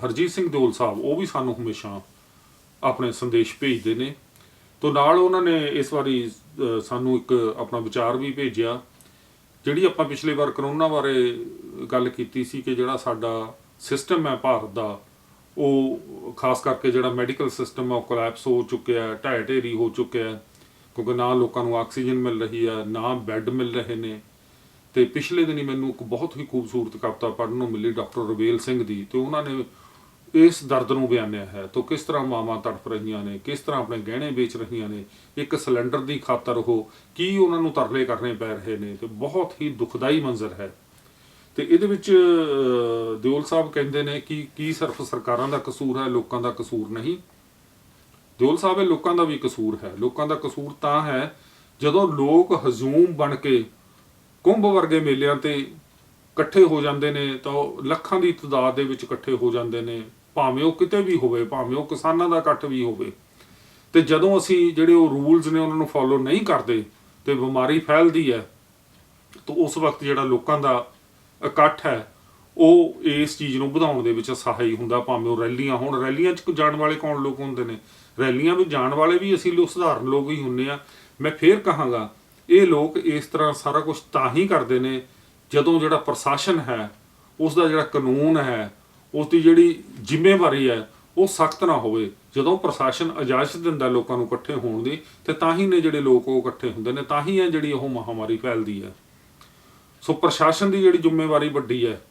ਹਰਜੀਤ ਸਿੰਘ ਦਿਓਲ ਸਾਹਿਬ, ਉਹ ਵੀ ਸਾਨੂੰ ਹਮੇਸ਼ਾ ਆਪਣੇ ਸੰਦੇਸ਼ ਭੇਜਦੇ ਨੇ। ਤੋਂ ਨਾਲ ਉਹਨਾਂ ਨੇ ਇਸ ਵਾਰੀ ਸਾਨੂੰ ਇੱਕ ਆਪਣਾ ਵਿਚਾਰ ਵੀ ਭੇਜਿਆ। ਜਿਹੜੀ ਆਪਾਂ ਪਿਛਲੇ ਵਾਰ ਕਰੋਨਾ ਬਾਰੇ ਗੱਲ ਕੀਤੀ ਸੀ ਕਿ ਜਿਹੜਾ ਸਾਡਾ ਸਿਸਟਮ ਹੈ ਭਾਰਤ ਦਾ, ਉਹ ਖਾਸ ਕਰਕੇ ਜਿਹੜਾ ਮੈਡੀਕਲ ਸਿਸਟਮ ਹੈ ਉਹ ਕੋਲੈਪਸ ਹੋ ਚੁੱਕਿਆ, ਢਹਿ ਢੇਰੀ ਹੋ ਚੁੱਕਿਆ, ਕਿਉਂਕਿ ਨਾ ਲੋਕਾਂ ਨੂੰ ਆਕਸੀਜਨ ਮਿਲ ਰਹੀ ਹੈ, ਨਾ ਬੈੱਡ ਮਿਲ ਰਹੇ ਨੇ। ਤੇ ਪਿਛਲੇ ਦਿਨੀ ਮੈਨੂੰ ਇੱਕ ਬਹੁਤ ਹੀ ਖੂਬਸੂਰਤ ਕਵਿਤਾ ਪੜ੍ਹਨ ਨੂੰ ਮਿਲੀ ਡਾਕਟਰ ਰਵੇਲ ਸਿੰਘ ਦੀ, ਤੇ ਉਹਨਾਂ ਨੇ ਇਸ ਦਰਦ ਨੂੰ ਬਿਆਨਿਆ ਹੈ। ਤਾਂ ਕਿਸ ਤਰ੍ਹਾਂ ਮਾਵਾਂ ਤੜਫ ਰਹੀਆਂ ਨੇ, ਕਿਸ ਤਰ੍ਹਾਂ ਆਪਣੇ ਗਹਿਣੇ ਵੇਚ ਰਹੀਆਂ ਨੇ, ਇੱਕ ਸਿਲੰਡਰ ਦੀ ਖਾਤਰ ਉਹ ਕੀ ਉਹਨਾਂ ਨੂੰ ਤਰਲੇ ਕਰਨੇ ਪੈ ਰਹੇ ਨੇ, ਤੇ ਬਹੁਤ ਹੀ ਦੁਖਦਾਈ ਮੰਜ਼ਰ ਹੈ। ਤੇ ਇਹਦੇ ਵਿੱਚ ਦਿਓਲ ਸਾਹਿਬ ਕਹਿੰਦੇ ਨੇ ਕਿ ਕੀ ਸਿਰਫ ਸਰਕਾਰਾਂ ਦਾ ਕਸੂਰ ਹੈ, ਲੋਕਾਂ ਦਾ ਕਸੂਰ ਨਹੀਂ। ਦਿਓਲ ਸਾਹਿਬ, ਇਹ ਲੋਕਾਂ ਦਾ ਵੀ ਕਸੂਰ ਹੈ। ਲੋਕਾਂ ਦਾ ਕਸੂਰ ਤਾਂ ਹੈ ਜਦੋਂ ਲੋਕ ਹਜੂਮ ਬਣ ਕੇ ਕੁੰਭ ਵਰਗੇ ਮੇਲਿਆਂ ਤੇ ਇਕੱਠੇ ਹੋ ਜਾਂਦੇ ਨੇ, ਤਾਂ ਉਹ ਲੱਖਾਂ ਦੀ ਤਾਦਾਦ ਦੇ ਵਿੱਚ ਇਕੱਠੇ ਹੋ ਜਾਂਦੇ ਨੇ, ਭਾਵੇਂ ਉਹ ਕਿਤੇ ਵੀ ਹੋਵੇ, ਭਾਵੇਂ ਉਹ ਕਿਸਾਨਾਂ ਦਾ ਇਕੱਠ ਵੀ ਹੋਵੇ। ਤੇ ਜਦੋਂ ਅਸੀਂ ਜਿਹੜੇ ਉਹ ਰੂਲਸ ਨੇ ਉਹਨਾਂ ਨੂੰ ਫੋਲੋ ਨਹੀਂ ਕਰਦੇ ਤੇ ਬਿਮਾਰੀ ਫੈਲਦੀ ਹੈ, ਤਾਂ ਉਸ ਵਕਤ ਜਿਹੜਾ ਲੋਕਾਂ ਦਾ ਇਕੱਠ ਹੈ ਉਹ ਇਸ ਚੀਜ਼ ਨੂੰ ਵਧਾਉਣ ਦੇ ਵਿੱਚ ਸਹਾਈ ਹੁੰਦਾ। ਭਾਵੇਂ ਉਹ ਰੈਲੀਆਂ ਹੋਣ, ਰੈਲੀਆਂ 'ਚ ਜਾਣ ਵਾਲੇ ਕੌਣ ਲੋਕ ਹੁੰਦੇ ਨੇ? ਰੈਲੀਆਂ ਵਿੱਚ ਜਾਣ ਵਾਲੇ ਵੀ ਅਸੀਂ ਲੋਕ ਸਧਾਰਨ ਲੋਕ ਹੀ ਹੁੰਦੇ ਆ। ਮੈਂ ਫੇਰ ਕਹਾਂਗਾ, ਇਹ ਲੋਕ ਇਸ ਤਰ੍ਹਾਂ ਸਾਰਾ ਕੁਝ ਤਾਂ ਹੀ ਕਰਦੇ ਨੇ ਜਦੋਂ ਜਿਹੜਾ ਪ੍ਰਸ਼ਾਸਨ ਹੈ, ਉਸ ਦਾ ਜਿਹੜਾ ਕਾਨੂੰਨ ਹੈ, ਉਸ ਦੀ ਜਿਹੜੀ ਜ਼ਿੰਮੇਵਾਰੀ ਹੈ ਉਹ ਸਖਤ ਨਾ ਹੋਵੇ। ਜਦੋਂ ਪ੍ਰਸ਼ਾਸਨ ਇਜਾਜ਼ਤ ਦਿੰਦਾ ਲੋਕਾਂ ਨੂੰ ਇਕੱਠੇ ਹੋਣ ਦੀ, ਤੇ ਤਾਂ ਹੀ ਨੇ ਜਿਹੜੇ ਲੋਕ ਉਹ ਇਕੱਠੇ ਹੁੰਦੇ ਨੇ, ਤਾਂ ਹੀ ਹੈ ਜਿਹੜੀ ਉਹ ਮਹਾਮਾਰੀ ਫੈਲਦੀ ਹੈ। ਸੋ ਪ੍ਰਸ਼ਾਸਨ ਦੀ ਜਿਹੜੀ ਜ਼ਿੰਮੇਵਾਰੀ ਵੱਡੀ ਹੈ।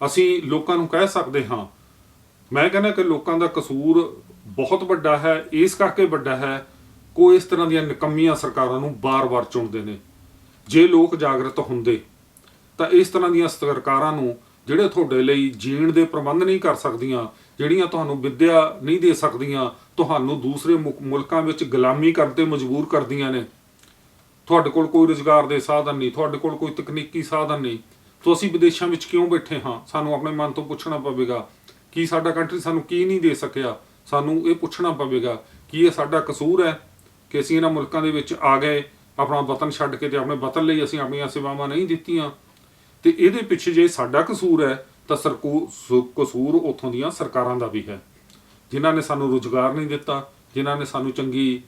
ਅਸੀਂ ਲੋਕਾਂ ਨੂੰ ਕਹਿ ਸਕਦੇ ਹਾਂ, ਮੈਂ ਕਹਿੰਦਾ ਕਿ ਲੋਕਾਂ ਦਾ ਕਸੂਰ ਬਹੁਤ ਵੱਡਾ ਹੈ। ਇਸ ਕਰਕੇ ਵੱਡਾ ਹੈ, ਕੋਈ ਇਸ ਤਰ੍ਹਾਂ ਦੀਆਂ ਨਿਕੰਮੀਆਂ ਸਰਕਾਰਾਂ ਨੂੰ ਬਾਰ-ਬਾਰ ਚੁਣਦੇ ਨੇ। ਜੇ ਲੋਕ ਜਾਗਰਤ ਹੁੰਦੇ ਤਾਂ ਇਸ ਤਰ੍ਹਾਂ ਦੀਆਂ ਸਰਕਾਰਾਂ ਨੂੰ, ਜਿਹੜੇ ਤੁਹਾਡੇ ਲਈ ਜੀਣ ਦੇ ਪ੍ਰਬੰਧ ਨਹੀਂ ਕਰ ਸਕਦੀਆਂ, ਜਿਹੜੀਆਂ ਤੁਹਾਨੂੰ ਵਿੱਦਿਆ ਨਹੀਂ ਦੇ ਸਕਦੀਆਂ, ਤੁਹਾਨੂੰ ਦੂਸਰੇ ਮੁਲਕਾਂ ਵਿੱਚ ਗੁਲਾਮੀ ਕਰਨ ਤੇ ਮਜਬੂਰ ਕਰਦੀਆਂ ਨੇ, ਤੁਹਾਡੇ ਕੋਲ ਕੋਈ ਰੁਜ਼ਗਾਰ ਦੇ ਸਾਧਨ ਨਹੀਂ, ਤੁਹਾਡੇ ਕੋਲ ਕੋਈ ਤਕਨੀਕੀ ਸਾਧਨ ਨਹੀਂ, ਤਾਂ ਅਸੀਂ ਵਿਦੇਸ਼ਾਂ ਵਿੱਚ ਕਿਉਂ ਬੈਠੇ ਹਾਂ? ਸਾਨੂੰ ਆਪਣੇ ਮਨ ਤੋਂ ਪੁੱਛਣਾ ਪਵੇਗਾ ਕਿ ਸਾਡਾ ਕੰਟਰੀ ਸਾਨੂੰ ਕੀ ਨਹੀਂ ਦੇ ਸਕਿਆ। ਸਾਨੂੰ ਇਹ ਪੁੱਛਣਾ ਪਵੇਗਾ ਕਿ ਇਹ ਸਾਡਾ ਕਸੂਰ ਹੈ ਕਿ ਅਸੀਂ ਇਹਨਾਂ ਮੁਲਕਾਂ ਦੇ ਵਿੱਚ ਆ ਗਏ, ਆਪਣਾ ਵਤਨ ਛੱਡ ਕੇ, ਤੇ ਆਪਣੇ ਵਤਨ ਲਈ ਅਸੀਂ ਆਪਣੀਆਂ ਸੇਵਾਵਾਂ ਨਹੀਂ ਦਿੱਤੀਆਂ। ਤੇ ਇਹਦੇ ਪਿੱਛੇ ਜੇ ਸਾਡਾ ਕਸੂਰ ਹੈ ਤਾਂ ਕਸੂਰ ਉੱਥੋਂ ਦੀਆਂ ਸਰਕਾਰਾਂ ਦਾ ਵੀ ਹੈ, ਜਿਨ੍ਹਾਂ ਨੇ ਸਾਨੂੰ ਰੁਜ਼ਗਾਰ ਨਹੀਂ ਦਿੱਤਾ, ਜਿਨ੍ਹਾਂ ਨੇ ਸਾਨੂੰ ਚੰਗੀ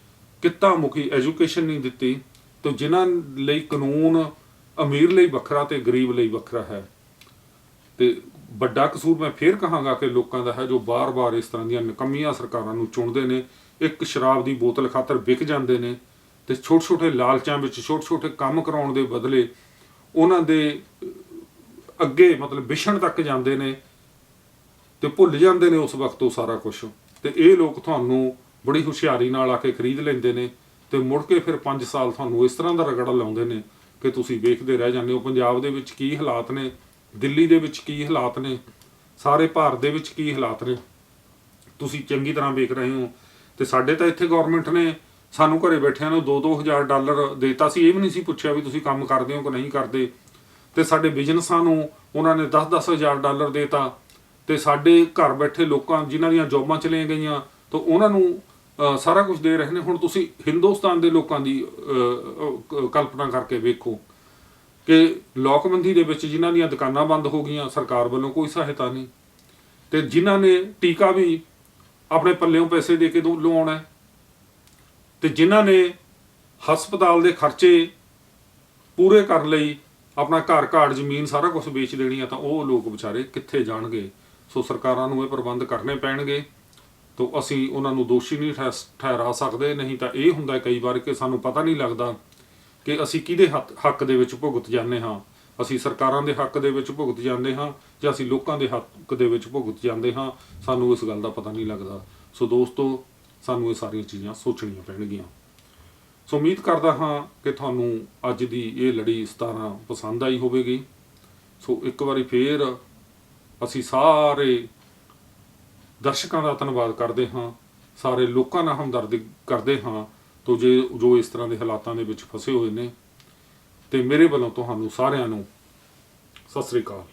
ਕਿੱਤਾ ਮੁਖੀ ਐਜੂਕੇਸ਼ਨ ਨਹੀਂ ਦਿੱਤੀ, ਤੇ ਜਿਨ੍ਹਾਂ ਲਈ ਕਾਨੂੰਨ ਅਮੀਰ ਲਈ ਵੱਖਰਾ ਤੇ ਗਰੀਬ ਲਈ ਵੱਖਰਾ ਹੈ। ਤੇ ਵੱਡਾ ਕਸੂਰ ਮੈਂ ਫੇਰ ਕਹਾਂਗਾ ਕਿ ਲੋਕਾਂ ਦਾ ਹੈ, ਜੋ ਬਾਰ-ਬਾਰ ਇਸ ਤਰ੍ਹਾਂ ਦੀਆਂ ਨਿਕੰਮੀਆਂ ਸਰਕਾਰਾਂ ਨੂੰ ਚੁਣਦੇ ਨੇ। ਇੱਕ ਸ਼ਰਾਬ ਦੀ ਬੋਤਲ ਖਾਤਰ ਵਿਕ ਜਾਂਦੇ ਨੇ, ਤੇ ਛੋਟੇ-ਛੋਟੇ ਲਾਲਚਾਂ ਵਿੱਚ ਛੋਟੇ-ਛੋਟੇ ਕੰਮ ਕਰਾਉਣ ਦੇ ਬਦਲੇ ਉਹਨਾਂ ਦੇ ਅੱਗੇ ਮਤਲਬ ਵਿਛਣ ਤੱਕ ਜਾਂਦੇ ਨੇ, ਤੇ ਭੁੱਲ ਜਾਂਦੇ ਨੇ ਉਸ ਵਕਤ ਉਹ ਸਾਰਾ ਕੁਝ। ਤੇ ਇਹ ਲੋਕ ਤੁਹਾਨੂੰ ਬੜੀ ਹੁਸ਼ਿਆਰੀ ਨਾਲ ਆ ਕੇ ਖਰੀਦ ਲੈਂਦੇ ਨੇ, ਤੇ ਮੁੜ ਕੇ ਫਿਰ 5 ਸਾਲ ਤੁਹਾਨੂੰ ਇਸ ਤਰ੍ਹਾਂ ਦਾ ਰਗੜਾ ਲਾਉਂਦੇ ਨੇ ਕਿ ਤੁਸੀਂ ਵੇਖਦੇ ਰਹਿ ਜਾਂਦੇ ਹੋ। ਪੰਜਾਬ ਦੇ ਵਿੱਚ ਕੀ ਹਾਲਾਤ ਨੇ, ਦਿੱਲੀ ਦੇ ਵਿੱਚ ਕੀ ਹਾਲਾਤ ਨੇ, ਸਾਰੇ ਭਾਰਤ ਦੇ ਵਿੱਚ ਕੀ ਹਾਲਾਤ ਨੇ, ਤੁਸੀਂ ਚੰਗੀ ਤਰ੍ਹਾਂ ਵੇਖ ਰਹੇ ਹੋ। ਤੇ ਸਾਡੇ ਤਾਂ ਇੱਥੇ ਗਵਰਨਮੈਂਟ ਨੇ ਸਾਨੂੰ ਘਰੇ ਬੈਠਿਆਂ ਨੂੰ $2,000 ਦੇਤਾ ਸੀ, ਇਹ ਵੀ ਨਹੀਂ ਸੀ ਪੁੱਛਿਆ ਵੀ ਤੁਸੀਂ ਕੰਮ ਕਰਦੇ ਹੋ ਕਿ ਨਹੀਂ ਕਰਦੇ। ਤੇ ਸਾਡੇ ਬਿਜ਼ਨਸਾਂ ਨੂੰ ਉਹਨਾਂ ਨੇ $10,000 ਦੇਤਾ। ਤੇ ਸਾਡੇ ਘਰ ਬੈਠੇ ਲੋਕਾਂ, ਜਿਨ੍ਹਾਂ ਦੀਆਂ ਜੌਬਾਂ ਚਲੀਆਂ ਗਈਆਂ, ਤਾਂ ਉਹਨਾਂ ਨੂੰ ਸਾਰਾ ਕੁਝ ਦੇ ਰਹੇ ਨੇ। ਹੁਣ ਤੁਸੀਂ ਹਿੰਦੁਸਤਾਨ ਦੇ ਲੋਕਾਂ ਦੀ ਕਲਪਨਾ ਕਰਕੇ ਵੇਖੋ ਕਿ ਲੋਕਬੰਦੀ ਦੇ ਵਿੱਚ ਜਿਨ੍ਹਾਂ ਦੀਆਂ ਦੁਕਾਨਾਂ ਬੰਦ ਹੋ ਗਈਆਂ, ਸਰਕਾਰ ਵੱਲੋਂ ਕੋਈ ਸਹਾਇਤਾ ਨਹੀਂ, ਤੇ ਜਿਨ੍ਹਾਂ ਨੇ ਟੀਕਾ ਵੀ ਆਪਣੇ ਪੱਲਿਓਂ ਪੈਸੇ ਦੇ ਕੇ ਲਵਾਉਣਾ, ਤੇ ਜਿਨ੍ਹਾਂ ਨੇ ਹਸਪਤਾਲ ਦੇ ਖਰਚੇ ਪੂਰੇ ਕਰਨ ਲਈ ਆਪਣਾ ਘਰ ਘਾੜ ਜ਼ਮੀਨ ਸਾਰਾ ਕੁਝ ਵੇਚ ਦੇਣੀ ਆ, ਤਾਂ ਉਹ ਲੋਕ ਵਿਚਾਰੇ ਕਿੱਥੇ ਜਾਣਗੇ। ਸੋ ਸਰਕਾਰਾਂ ਨੂੰ ਇਹ ਪ੍ਰਬੰਧ ਕਰਨੇ ਪੈਣਗੇ। ਤਾਂ ਅਸੀਂ ਉਹਨਾਂ ਨੂੰ ਦੋਸ਼ੀ ਨਹੀਂ ਠਹਿਰਾ ਸਕਦੇ। ਨਹੀਂ ਤਾਂ ਇਹ ਹੁੰਦਾ ਕਈ ਵਾਰ ਕਿ ਸਾਨੂੰ ਪਤਾ ਨਹੀਂ ਲੱਗਦਾ ਕਿ ਅਸੀਂ ਕਿਹਦੇ ਹੱਕ ਦੇ ਵਿੱਚ ਭੁਗਤ ਜਾਂਦੇ ਹਾਂ। ਅਸੀਂ ਸਰਕਾਰਾਂ ਦੇ ਹੱਕ ਦੇ ਵਿੱਚ ਭੁਗਤ ਜਾਂਦੇ ਹਾਂ ਜਾਂ ਅਸੀਂ ਲੋਕਾਂ ਦੇ ਹੱਕ ਦੇ ਵਿੱਚ ਭੁਗਤ ਜਾਂਦੇ ਹਾਂ, ਸਾਨੂੰ ਇਸ ਗੱਲ ਦਾ ਪਤਾ ਨਹੀਂ ਲੱਗਦਾ। ਸੋ ਦੋਸਤੋ, ਸਾਨੂੰ ਇਹ ਸਾਰੀਆਂ ਚੀਜ਼ਾਂ ਸੋਚਣੀਆਂ ਪੈਣਗੀਆਂ। ਸੋ ਉਮੀਦ ਕਰਦਾ ਹਾਂ ਕਿ ਤੁਹਾਨੂੰ ਅੱਜ ਦੀ ਇਹ ਲੜੀ 17 ਪਸੰਦ ਆਈ ਹੋਵੇਗੀ। ਸੋ ਇੱਕ ਵਾਰੀ ਫੇਰ ਅਸੀਂ ਸਾਰੇ ਦਰਸ਼ਕਾਂ ਦਾ ਧੰਨਵਾਦ ਕਰਦੇ ਹਾਂ, ਸਾਰੇ ਲੋਕਾਂ ਨਾਲ ਹਮਦਰਦੀ ਕਰਦੇ ਹਾਂ ਤੋ ਜੋ ਇਸ ਤਰ੍ਹਾਂ ਦੇ ਹਾਲਾਤਾਂ ਦੇ ਵਿੱਚ ਫਸੇ ਹੋਏ ਨੇ। ਤੇ ਮੇਰੇ ਵੱਲੋਂ ਤੁਹਾਨੂੰ ਸਾਰਿਆਂ ਨੂੰ ਸਤਿ ਸ੍ਰੀ ਅਕਾਲ।